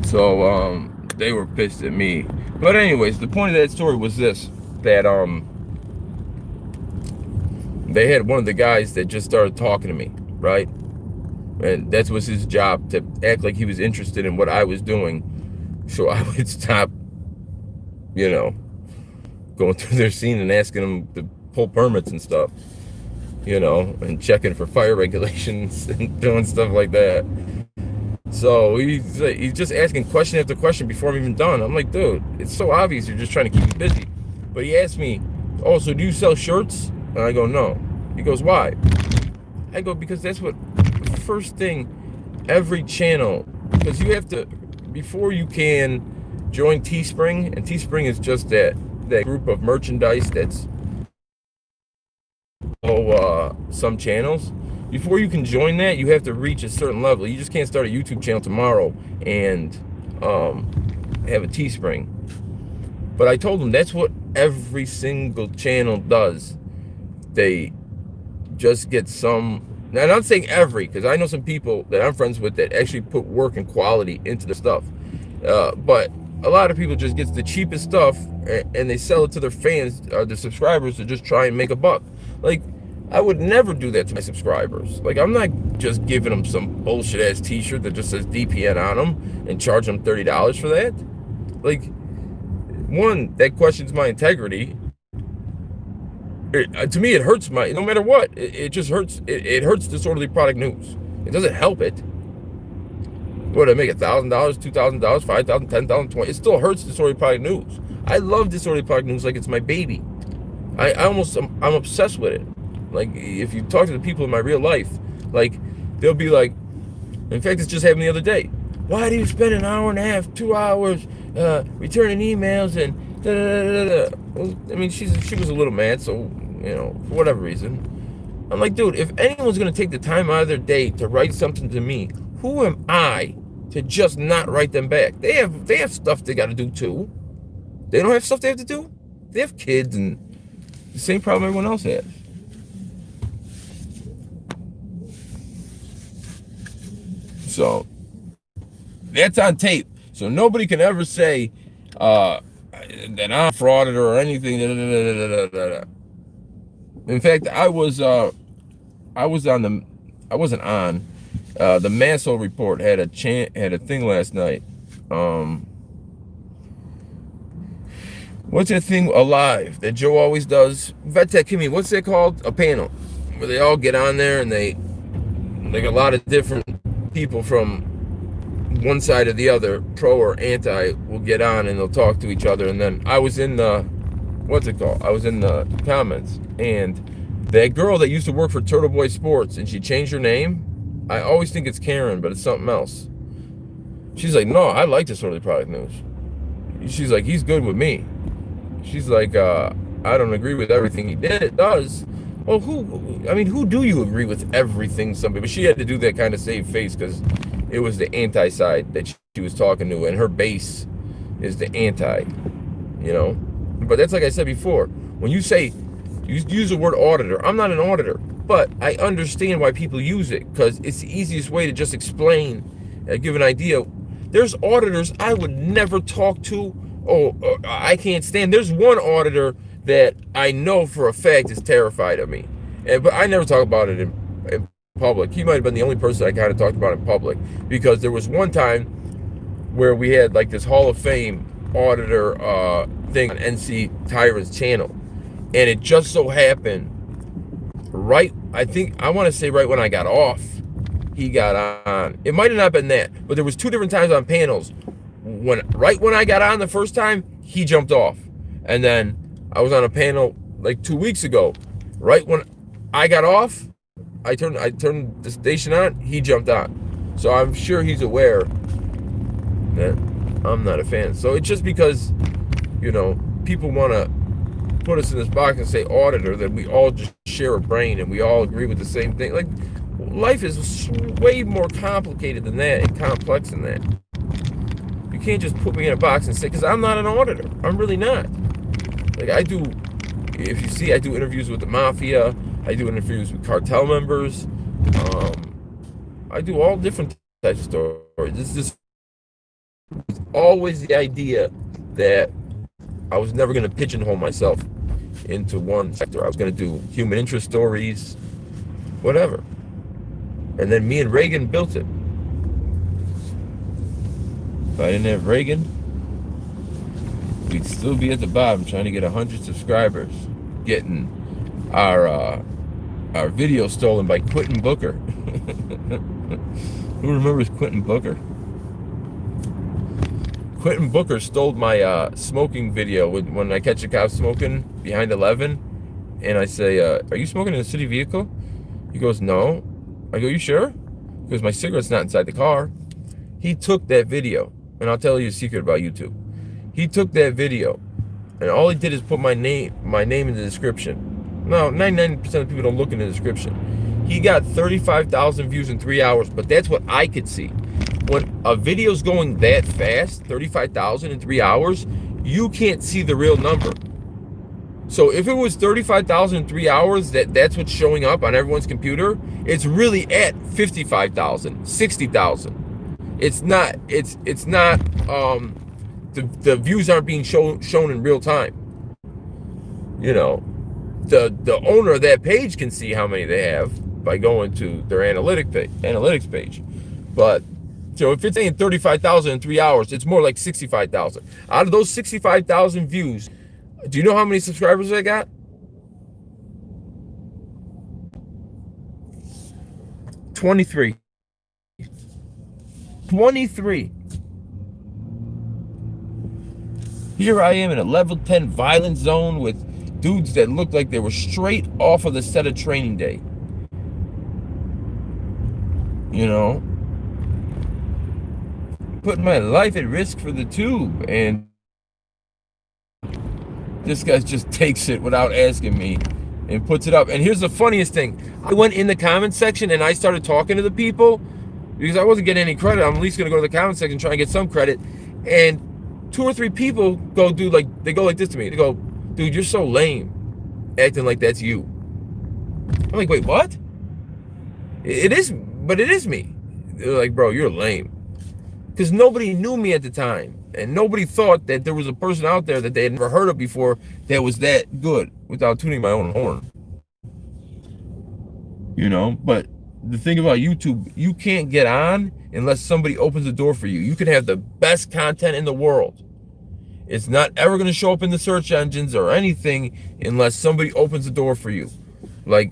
So they were pissed at me. But anyways, the point of that story was this, that they had one of the guys that just started talking to me, right? And that was his job, to act like he was interested in what I was doing, so I would stop, going through their scene and asking them to pull permits and stuff, and checking for fire regulations and doing stuff like that. So he's just asking question after question before I'm even done. I'm like, dude, it's so obvious you're just trying to keep me busy. But he asked me, oh, so do you sell shirts? And I go, no. He goes, why? I go, because that's what first thing every channel, because you have to, before you can join Teespring, and Teespring is just that group of merchandise that's some channels. Before you can join that, you have to reach a certain level. You just can't start a YouTube channel tomorrow and have a Teespring. But I told him that's what every single channel does. They just get some. Now, I'm not saying every, because I know some people that I'm friends with that actually put work and quality into the stuff. But a lot of people just get the cheapest stuff and they sell it to their fans, their subscribers, to just try and make a buck. Like, I would never do that to my subscribers. Like, I'm not just giving them some bullshit ass t-shirt that just says DPN on them and charge them $30 for that. Like, one, that questions my integrity. To me, it hurts my, no matter what, it just hurts. It hurts Disorderly Product News. It doesn't help it. What, I make $1,000, $2,000, $5,000, $10,000, $20,000? It still hurts Disorderly Product News. I love Disorderly Product News like it's my baby. I'm obsessed with it. Like, if you talk to the people in my real life, like, they'll be like, in fact, it's just happened the other day. Why do you spend an hour and a half, 2 hours returning emails and da da da da da? Well, I mean, she was a little mad, so, for whatever reason. I'm like, dude, if anyone's going to take the time out of their day to write something to me, who am I to just not write them back? They have stuff they got to do, too. They don't have stuff they have to do? They have kids and the same problem everyone else has. So, that's on tape. So nobody can ever say that I'm frauded or anything. In fact, I wasn't on. The Masso Report had a thing last night. What's that thing, Alive, that Joe always does? VetTech Kimmy, what's that called? A panel where they all get on there and they, like, a lot of different people from one side or the other, pro or anti, will get on and they'll talk to each other. And then I was in the, I was in the comments, and that girl that used to work for Turtle Boy Sports, and she changed her name. I always think it's Karen, but it's something else. She's like, no, I like Disorderly Product News. She's like, he's good with me. She's like, I don't agree with everything he does. Well, who do you agree with everything? Somebody, but she had to do that kind of save face because it was the anti side that she was talking to, and her base is the anti, But that's like I said before. When you say You use the word auditor. I'm not an auditor, but I understand why people use it because it's the easiest way to just explain, give an idea. There's auditors I would never talk to. I can't stand. There's one auditor that I know for a fact is terrified of me, but I never talk about it in public. He might have been the only person I kind of talked about in public because there was one time where we had like this Hall of Fame auditor thing on NC Tyrant's channel, and it just so happened I want to say right when I got off, he got on. It might have not been that, but there was 2 different times on panels. Right when I got on the first time, he jumped off. And then I was on a panel like 2 weeks ago. Right when I got off, I turned the station on, he jumped on. So I'm sure he's aware that I'm not a fan. So it's just because, people want to put us in this box and say auditor, that we all just share a brain and we all agree with the same thing. Like, life is way more complicated than that and complex than that. You can't just put me in a box and say, because I'm not an auditor. I'm really not. Like, if you see, I do interviews with the mafia. I do interviews with cartel members. I do all different types of stories. This is always the idea that I was never going to pigeonhole myself into one sector. I was going to do human interest stories, whatever. And then me and Reagan built it. If I didn't have Reagan, we'd still be at the bottom trying to get 100 subscribers, getting our video stolen by Quentin Booker. Who remembers Quentin Booker? Quentin Booker stole my smoking video when I catch a cop smoking behind 11, and I say, "Are you smoking in a city vehicle?" He goes, "No." I go, "You sure?" Because my cigarette's not inside the car. He took that video, and I'll tell you a secret about YouTube. He took that video, and all he did is put my name in the description. No, 99% of people don't look in the description. He got 35,000 views in 3 hours, but that's what I could see. When a video's going that fast, 35,000 in 3 hours, you can't see the real number. So if it was 35,000 in 3 hours, that's what's showing up on everyone's computer, it's really at 55,000, 60,000. It's not, the views aren't being shown in real time. The owner of that page can see how many they have by going to their analytics page. But so if it's saying 35,000 in 3 hours, it's more like 65,000. Out of those 65,000 views, do you know how many subscribers I got? 23. 23. Here I am in a level 10 violent zone with dudes that look like they were straight off of the set of Training Day. Putting my life at risk for the tube, and this guy just takes it without asking me and puts it up. And here's the funniest thing. I went in the comment section and I started talking to the people because I wasn't getting any credit. I'm at least going to go to the comment section and try and get some credit. And 2 or 3 people go like this to me. They go, "Dude, you're so lame, acting like that's you." I'm like, "Wait, what?" It is me. They're like, "Bro, you're lame." Because nobody knew me at the time. And nobody thought that there was a person out there that they had never heard of before that was that good without tuning my own horn. But the thing about YouTube, you can't get on unless somebody opens the door for you. You can have the best content in the world. It's not ever going to show up in the search engines or anything unless somebody opens the door for you. Like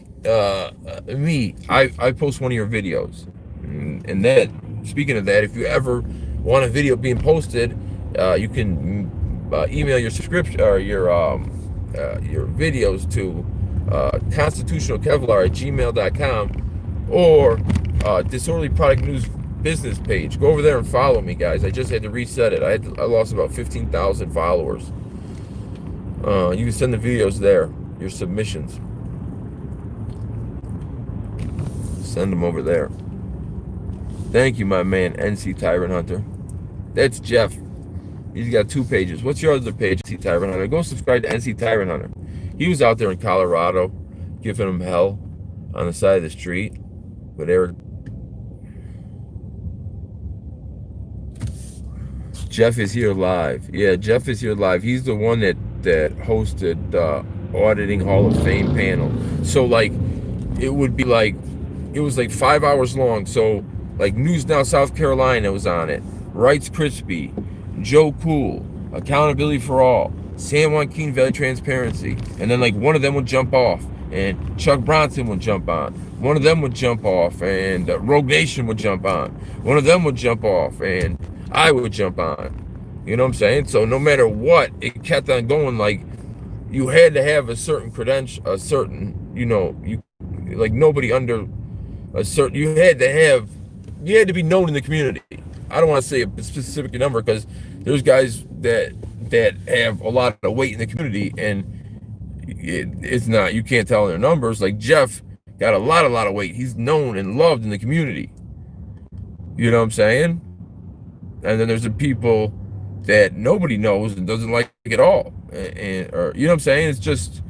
me, I post one of your videos. And that, speaking of that, if you ever want a video being posted, you can email your subscription or your videos to constitutionalkevlar@gmail.com or Disorderly Product News business page. Go over there and follow me, guys. I just had to reset it. I lost about 15,000 followers. You can send the videos there, your submissions. Send them over there. Thank you, my man, NC Tyrant Hunter. That's Jeff. He's got 2 pages. What's your other page, NC Tyrant Hunter? Go subscribe to NC Tyrant Hunter. He was out there in Colorado giving them hell on the side of the street. But Jeff is here live. Yeah, Jeff is here live. He's the one that hosted the Auditing Hall of Fame panel. So like, it would be like, it was like 5 hours long. So like News Now South Carolina was on it. Rights Crispy, Joe Cool, Accountability for All, San Joaquin Valley Transparency, and then like one of them would jump off, and Chuck Bronson would jump on. One of them would jump off, and Rogue Nation would jump on. One of them would jump off, and I would jump on. You know what I'm saying? So no matter what, it kept on going. Like, you had to have a certain credential, a certain, you know, you like nobody under a certain. You had to be known in the community. I don't want to say a specific number because there's guys that have a lot of weight in the community, and it's not, you can't tell their numbers. Like Jeff got a lot of weight. He's known and loved in the community. You know what I'm saying? And then there's the people that nobody knows and doesn't like at all, or you know what I'm saying? It's just,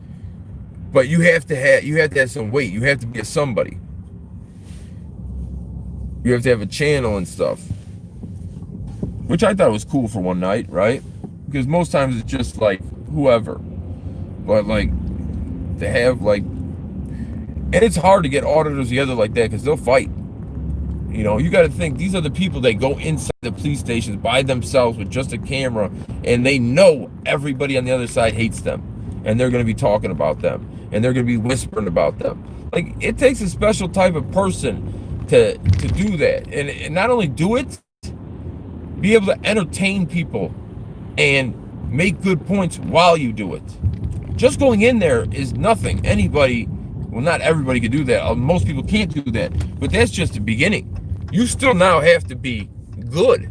but you have to have some weight. You have to be a somebody. You have to have a channel and stuff, which I thought was cool for one night, right? Because most times it's just like whoever, but like to have like, and it's hard to get auditors together like that because they'll fight. You know, you got to think these are the people that go inside the police stations by themselves with just a camera, and they know everybody on the other side hates them, and they're going to be talking about them, and they're going to be whispering about them. Like, it takes a special type of person to do that, and not only do it, be able to entertain people and make good points while you do it. Just going in there is nothing. Anybody, well, not everybody can do that. Most people can't do that, but that's just the beginning. You still now have to be good.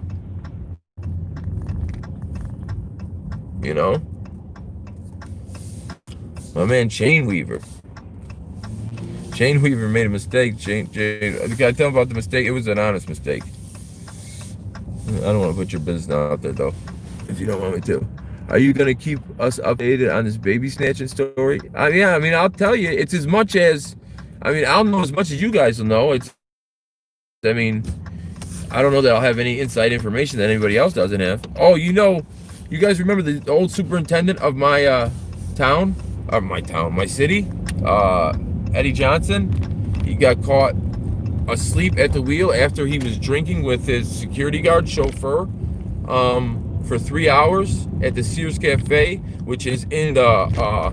You know? My man Chain Weaver made a mistake. Can I tell him about the mistake? It was an honest mistake. I don't want to put your business out there, though, if you don't want me to. Are you going to keep us updated on this baby snatching story? Yeah, I mean, I'll tell you. It's as much as, I mean, I'll know as much as you guys will know. I mean, I don't know that I'll have any inside information that anybody else doesn't have. Oh, you know, you guys remember the old superintendent of my my city, Eddie Johnson? He got caught asleep at the wheel after he was drinking with his security guard chauffeur for 3 hours at the Sears Cafe, which is in the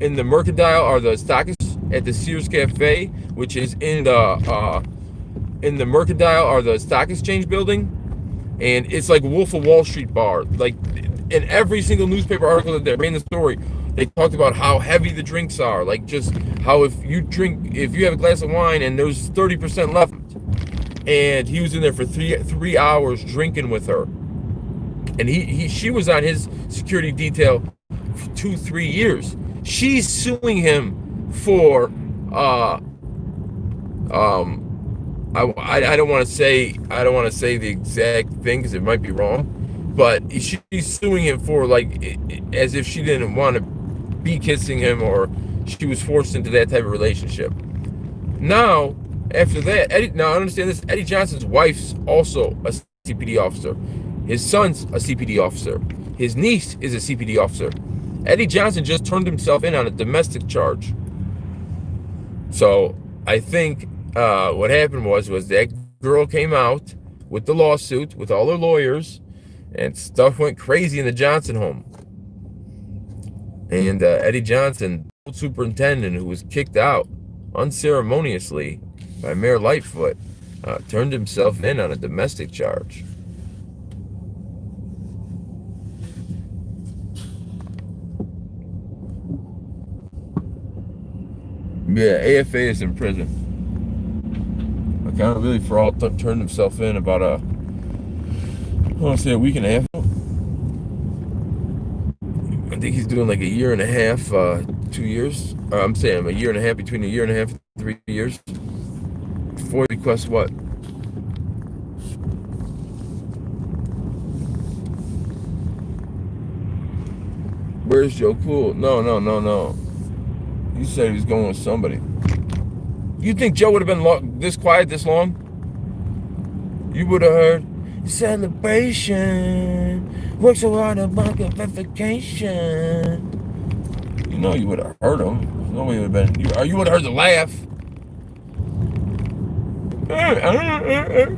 Mercantile or the Stock at the Sears Cafe, which is in the Mercantile or the Stock Exchange building, and it's like Wolf of Wall Street bar. Like, in every single newspaper article that ran the story, they talked about how heavy the drinks are. Like, just how if you have a glass of wine and there's 30% left, and he was in there for three hours drinking with her, and she was on his security detail for 2-3 years. She's suing him for I don't want to say the exact thing because it might be wrong, but she's suing him for, like, as if she didn't want to be kissing him or she was forced into that type of relationship. Now, after that, now I understand this. Eddie Johnson's wife's also a CPD officer. His son's a CPD officer. His niece is a CPD officer. Eddie Johnson just turned himself in on a domestic charge. So I think what happened was that girl came out with the lawsuit with all her lawyers, and stuff went crazy in the Johnson home. And Eddie Johnson, old superintendent who was kicked out unceremoniously by Mayor Lightfoot, turned himself in on a domestic charge. Yeah, AFA is in prison. Accountability for All turned himself in about I want to say a week and a half. I think he's doing like a year and a half, 2 years. I'm saying a year and a half, between a year and a half and 3 years. For request what? Where's Joe Cool? No. You said he was going with somebody. You think Joe would have been this quiet this long? You would have heard celebration. Work so hard about verification. You know you would have heard him. No way would have been. You would have heard the laugh.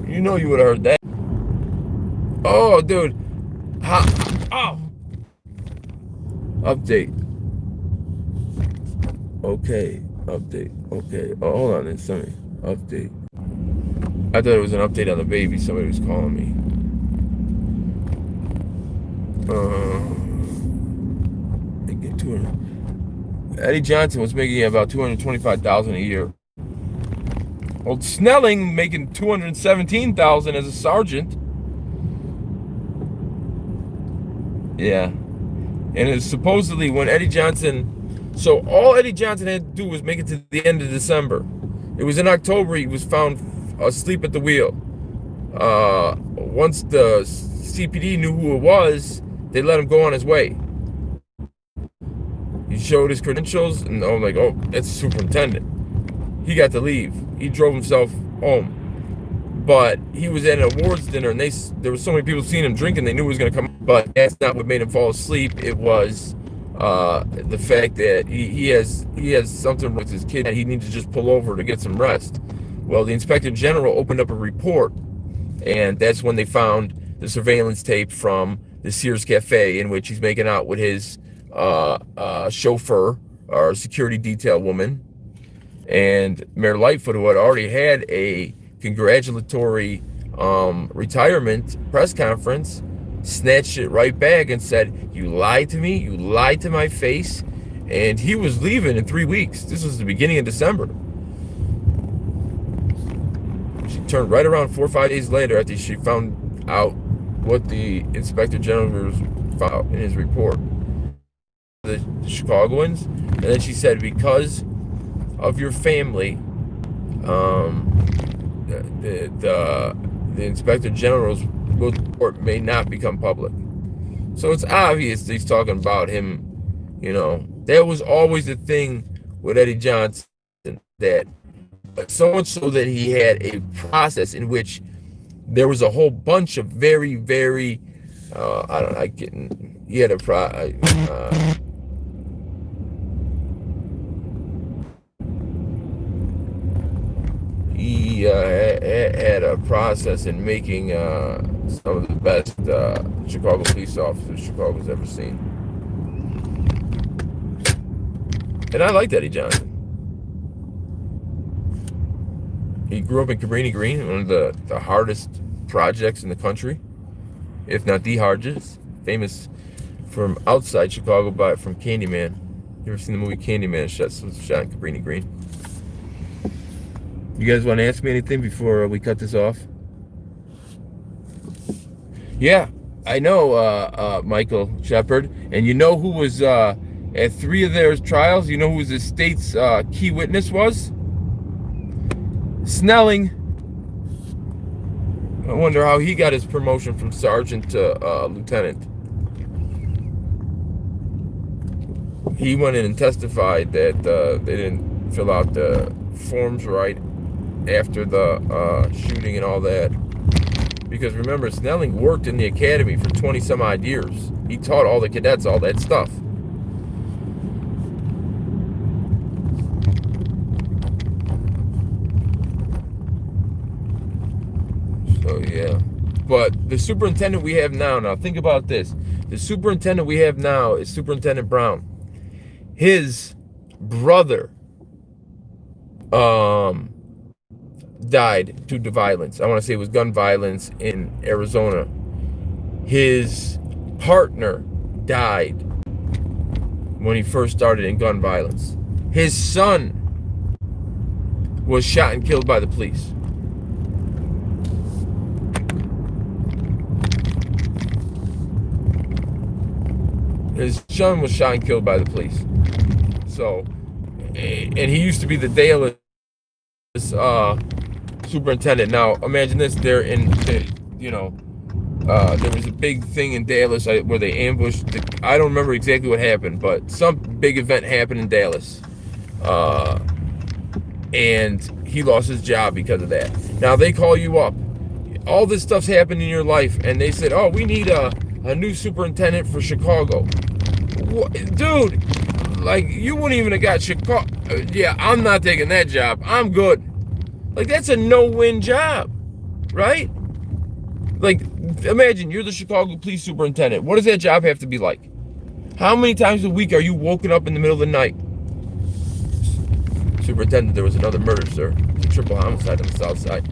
You know you would have heard that. Oh, dude. Oh. Update. Okay. Update. Okay. Oh, hold on. It's something. Update. I thought it was an update on the baby. Somebody was calling me. Eddie Johnson was making about $225,000 a year. Old Snelling making $217,000 as a sergeant. Yeah, and it's supposedly when Eddie Johnson. So all Eddie Johnson had to do was make it to the end of December. It was in October he was found asleep at the wheel. Once the CPD knew who it was, they let him go on his way. He showed his credentials, and I'm like, oh, that's the superintendent. He got to leave. He drove himself home. But he was at an awards dinner, and there was so many people seeing him drinking, they knew he was going to come. But that's not what made him fall asleep. It was the fact that he has something with his kid that he needs to just pull over to get some rest. Well, the Inspector General opened up a report, and that's when they found the surveillance tape from the Sears Cafe in which he's making out with his chauffeur or security detail woman. And Mayor Lightfoot, who had already had a congratulatory retirement press conference, snatched it right back and said, "You lied to me, you lied to my face." And he was leaving in 3 weeks. This was the beginning of December. She turned right around 4 or 5 days later after she found out what the Inspector General found out in his report. The Chicagoans, and then she said, because of your family, the Inspector General's report may not become public. So it's obvious that he's talking about him. You know, that was always the thing with Eddie Johnson, that so much so that he had a process in which there was a whole bunch of very, very, he had a he had a process in making some of the best Chicago police officers Chicago's ever seen. And I liked Eddie Johnson. He grew up in Cabrini Green, one of the hardest projects in the country, if not the hardest. Famous from outside Chicago from Candyman. You ever seen the movie Candyman? Shot in Cabrini Green. You guys want to ask me anything before we cut this off? Yeah, I know Michael Shepard, and you know who was at 3 of their trials? You know who the state's key witness was? Snelling. I wonder how he got his promotion from sergeant to lieutenant. He went in and testified that they didn't fill out the forms right after the shooting and all that. Because remember, Snelling worked in the academy for 20 some odd years. He taught all the cadets all that stuff. So yeah. But the superintendent we have now think about this. The superintendent we have now is Superintendent Brown. His brother died due to violence. I want to say it was gun violence in Arizona. His partner died when he first started in gun violence. His son was shot and killed by the police. His son was shot and killed by the police. So, and he used to be the Dallas superintendent. Now, imagine this: they're in, There was a big thing in Dallas where they ambushed. I don't remember exactly what happened, but some big event happened in Dallas, and he lost his job because of that. Now they call you up. All this stuff's happened in your life, and they said, "Oh, we need a new superintendent for Chicago." What, dude? Like, you wouldn't even have got Chicago. Yeah, I'm not taking that job. I'm good. Like, that's a no-win job, right? Like, imagine you're the Chicago police superintendent. What does that job have to be like? How many times a week are you woken up in the middle of the night? Superintendent, there was another murder, sir. It's a triple homicide on the south side.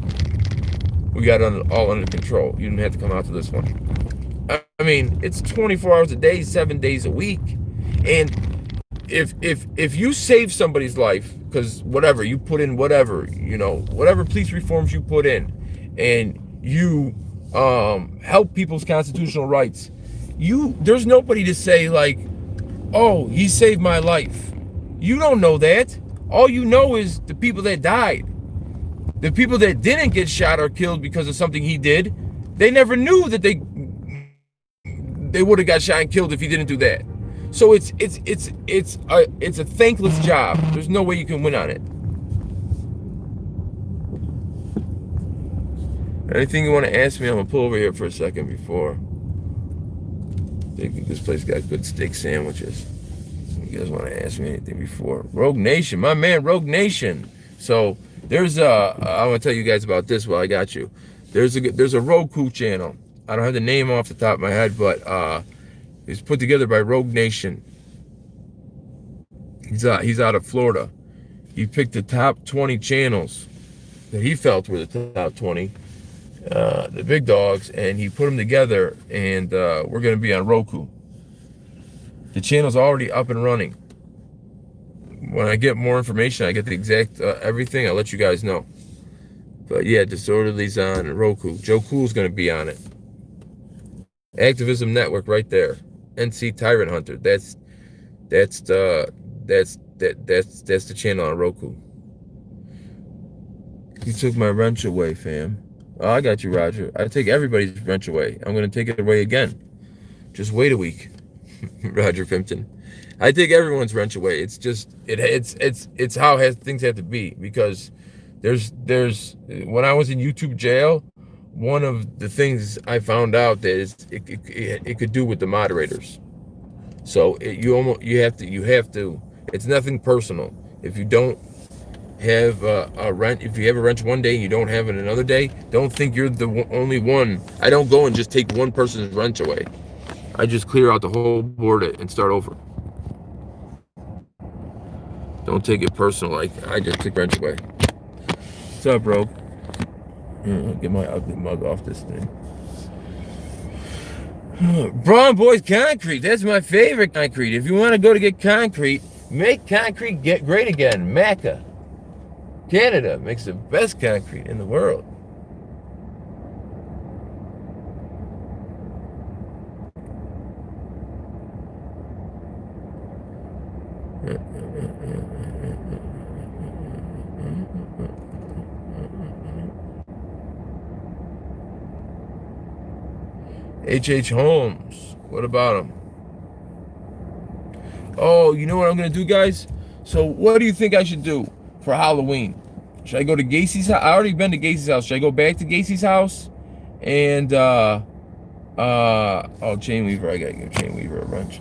We got it all under control. You didn't have to come out to this one. I mean, it's 24 hours a day, 7 days a week. And if you save somebody's life, because whatever, you put in whatever, whatever police reforms you put in, and you help people's constitutional rights, there's nobody to say like, oh, he saved my life. You don't know that. All you know is the people that died. The people that didn't get shot or killed because of something he did, they never knew that they would have got shot and killed if he didn't do that. So it's a thankless job. There's no way you can win on it. Anything you want to ask me? I'm gonna pull over here for a second before. I think this place got good steak sandwiches. You guys want to ask me anything before? Rogue Nation, my man, Rogue Nation. So there's I want to tell you guys about this while I got you. There's a Roku channel. I don't have the name off the top of my head, but it's put together by Rogue Nation. He's out of Florida. He picked the top 20 channels that he felt were the top 20, the big dogs, and he put them together, and we're going to be on Roku. The channel's already up and running. When I get more information, I get the exact everything, I'll let you guys know. But yeah, Disorderly's on Roku. Joe Cool's going to be on it. Activism Network right there. NC Tyrant Hunter. That's the channel on Roku. You took my wrench away, fam. Oh, I got you, Roger. I take everybody's wrench away. I'm gonna take it away again. Just wait a week, Roger Pimpton. I take everyone's wrench away. It's just it's how things have to be, because there's when I was in YouTube jail, one of the things I found out that it could do with the moderators. So you have to. It's nothing personal. If you don't have a wrench, if you have a wrench one day and you don't have it another day, don't think you're the only one. I don't go and just take one person's wrench away. I just clear out the whole board and start over. Don't take it personal. Like, I just took wrench away. What's up, bro? Get my ugly mug off this thing. Braun Boys Concrete. That's my favorite concrete. If you want to go to get concrete, make concrete get great again. Macca, Canada makes the best concrete in the world. H.H. Holmes. What about him? Oh, you know what I'm going to do, guys? So what do you think I should do for Halloween? Should I go to Gacy's house? I already been to Gacy's house. Should I go back to Gacy's house? And, oh, Chain Weaver. I got to give Chain Weaver a wrench.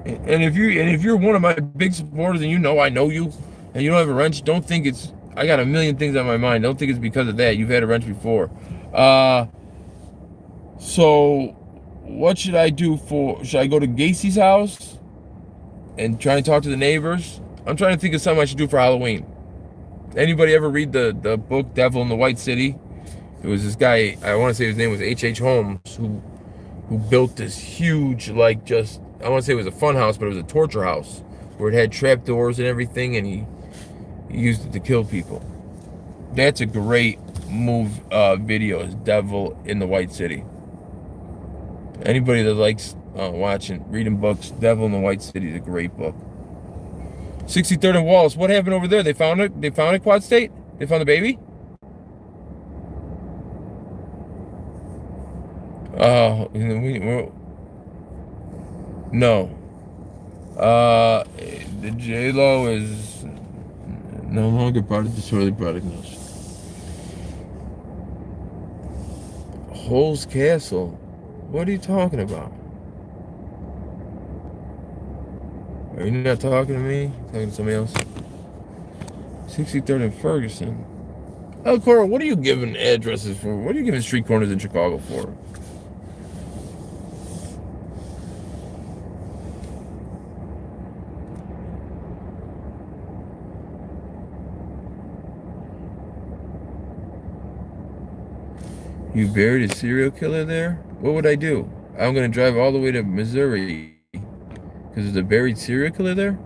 And if you're one of my big supporters and I know you, and you don't have a wrench, don't think it's, I got a million things on my mind. Don't think it's because of that. You've had a wrench before. So what should I do should I go to Gacy's house and try and talk to the neighbors? I'm trying to think of something I should do for Halloween. Anybody ever read the book Devil in the White City? It was this guy, I want to say his name was H.H. Holmes, who built this huge, like, just, I want to say it was a fun house, but it was a torture house where it had trapdoors and everything, and he used it to kill people. That's a great video, is Devil in the White City. Anybody that likes reading books, Devil in the White City is a great book. 63rd and Wallace. What happened over there? They found it? They found it, Quad State? They found the baby? No. The J-Lo is no longer part of the disorderly product news. Hole's Castle? What are you talking about? Are you not talking to me? Talking to somebody else? 63rd and Ferguson. Oh, Cora, what are you giving addresses for? What are you giving street corners in Chicago for? You buried a serial killer there? What would I do? I'm going to drive all the way to Missouri because there's a buried serial killer there?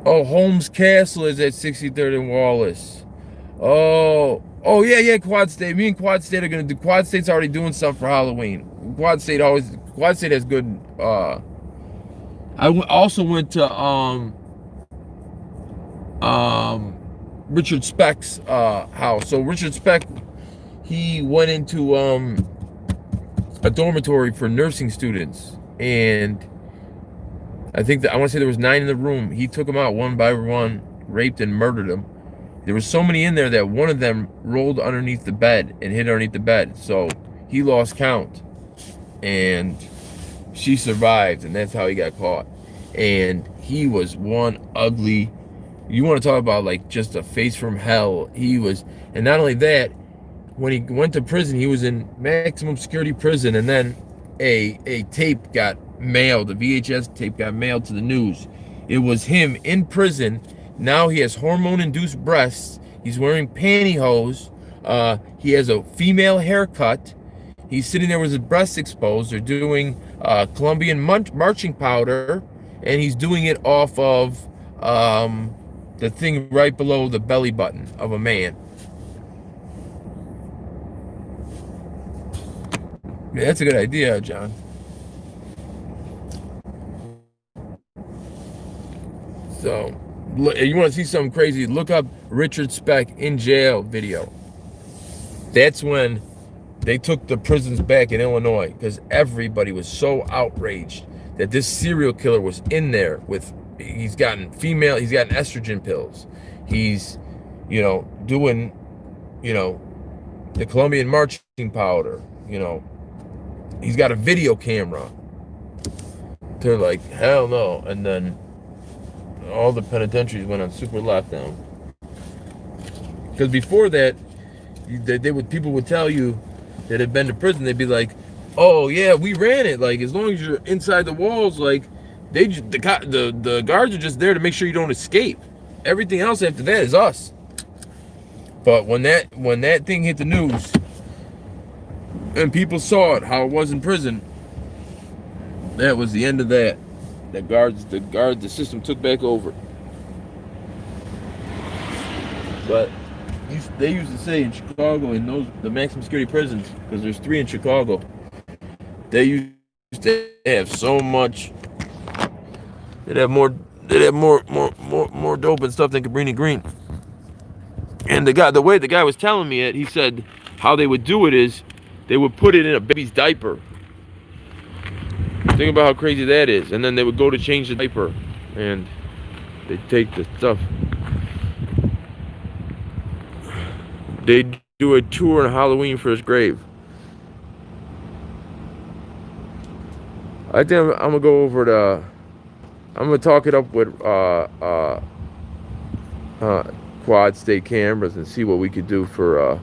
Oh, Holmes Castle is at 63rd and Wallace. Oh yeah, Quad State. Me and Quad State are gonna do. Quad State's already doing stuff for Halloween. Quad State has good. I also went to Richard Speck's house. So Richard Speck, he went into a dormitory for nursing students, and I want to say there was 9 in the room. He took them out one by one, raped and murdered them. There was so many in there that one of them rolled underneath the bed and hid underneath the bed. So he lost count, and she survived, and that's how he got caught. And he was one ugly. You want to talk about like just a face from hell? He was, and not only that, when he went to prison, he was in maximum security prison, and then a tape got mailed. A VHS tape got mailed to the news. It was him in prison. Now he has hormone-induced breasts. He's wearing pantyhose. He has a female haircut. He's sitting there with his breasts exposed. They're doing Colombian marching powder, and he's doing it off of the thing right below the belly button of a man. Yeah, that's a good idea, John. So, you want to see something crazy? Look up Richard Speck in jail video. That's when they took the prisons back in Illinois, because everybody was so outraged that this serial killer was in there with. He's gotten estrogen pills. He's, doing, the Colombian marching powder. He's got a video camera. They're like, hell no. And then all the penitentiaries went on super lockdown. Because before that, people would tell you that had been to prison, they'd be like, oh yeah, we ran it. Like, as long as you're inside the walls, like, the guards are just there to make sure you don't escape. Everything else after that is us. But when that thing hit the news and people saw it, how it was in prison, that was the end of that. The system took back over. But they used to say in Chicago, in the maximum security prisons, because there's 3 in Chicago, they used to have so much. They'd have more dope and stuff than Cabrini Green. And the way the guy was telling me it, he said how they would do it is they would put it in a baby's diaper. Think about how crazy that is. And then they would go to change the diaper, and they'd take the stuff. They'd do a tour on Halloween for his grave. I think I'm gonna go over to. I'm gonna talk it up with Quad State cameras and see what we could do for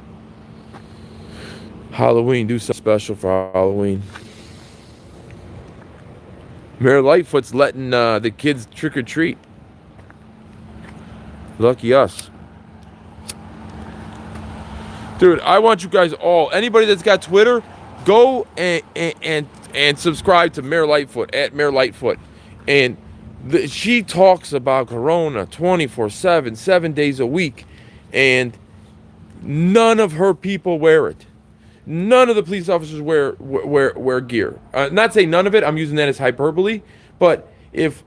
Halloween. Do something special for Halloween. Mayor Lightfoot's letting the kids trick or treat. Lucky us. Dude, I want you guys all, anybody that's got Twitter, go and subscribe to Mayor Lightfoot, at Mayor Lightfoot. And she talks about Corona 24/7, 7 days a week. And none of her people wear it. None of the police officers wear gear. Not say none of it. I'm using that as hyperbole. But if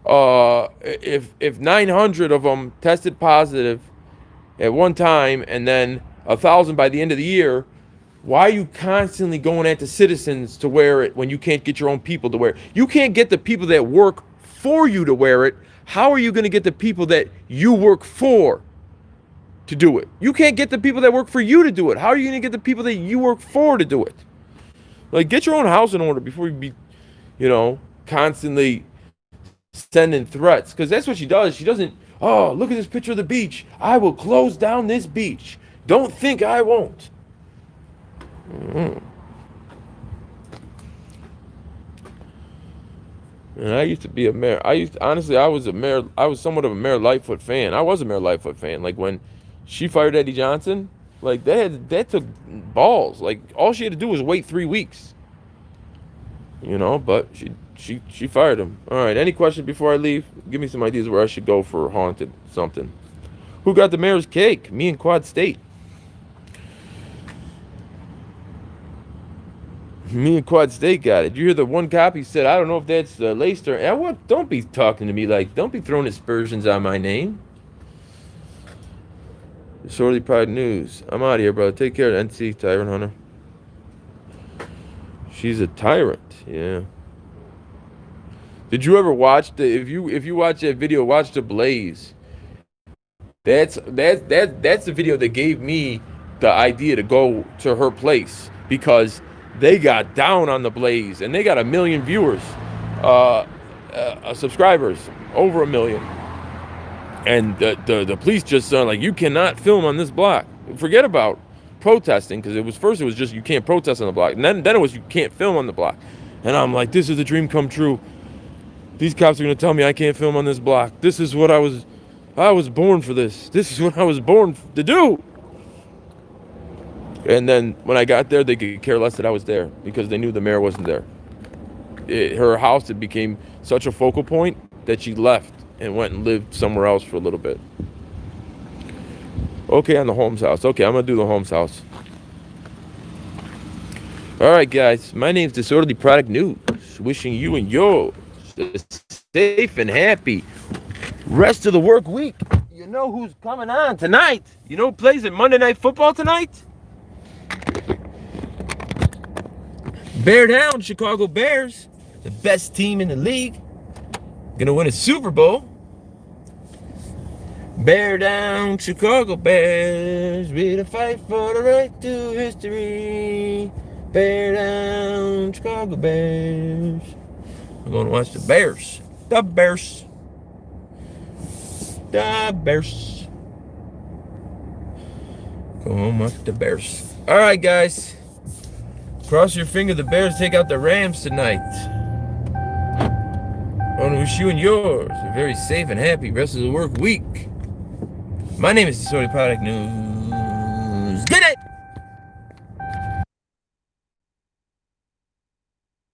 900 of them tested positive at one time, and then 1,000 by the end of the year, why are you constantly going at the citizens to wear it when you can't get your own people to wear it? You can't get the people that work for you to wear it. How are you going to get the people that you work for to do it? You can't get the people that work for you to do it. How are you going to get the people that you work for to do it? Like, get your own house in order before you be, constantly sending threats. Because that's what she does. She doesn't, oh, look at this picture of the beach. I will close down this beach. Don't think I won't. And I used to be a mayor. I was somewhat of a Mayor Lightfoot fan. I was a Mayor Lightfoot fan. Like, when she fired Eddie Johnson, like, that took balls. Like, all she had to do was wait 3 weeks. But she fired him. All right, any questions before I leave? Give me some ideas where I should go for haunted something. Who got the mayor's cake? Me and Quad State. Me and Quad State got it. You hear the one copy said, I don't know if that's laced or... what? Don't be talking to me like... Don't be throwing aspersions on my name. Disorderly Pride News. I'm out of here, brother. Take care, NC Tyrant Hunter. She's a tyrant, yeah. Did you ever watch if you watch that video, watch the Blaze. That's the video that gave me the idea to go to her place, because they got down on the Blaze and they got 1 million viewers, subscribers, over 1 million. And the police just said, like, you cannot film on this block. Forget about protesting, because it was just you can't protest on the block, and then it was you can't film on the block. And I'm like, this is a dream come true. These cops are gonna tell me I can't film on this block. This is what I was born for this. This is what I was born to do. And then when I got there, they could care less that I was there, because they knew the mayor wasn't there. Her house had became such a focal point that she left and went and lived somewhere else for a little bit. Okay, on the Holmes house. Okay, I'm going to do the Holmes house. All right, guys. My name's Disorderly Product News. Wishing you and yours a safe and happy rest of the work week. You know who's coming on tonight? You know who plays at Monday Night Football tonight? Bear down, Chicago Bears. The best team in the league. Gonna win a Super Bowl. Bear down, Chicago Bears. Ready to fight for the right to history. Bear down, Chicago Bears. We're gonna watch the Bears. The Bears. The Bears. Go home, watch the Bears. All right, guys. Cross your finger, the Bears take out the Rams tonight. I want to wish you and yours a very safe and happy rest of the work week. My name is Disorderly Product News. Get it!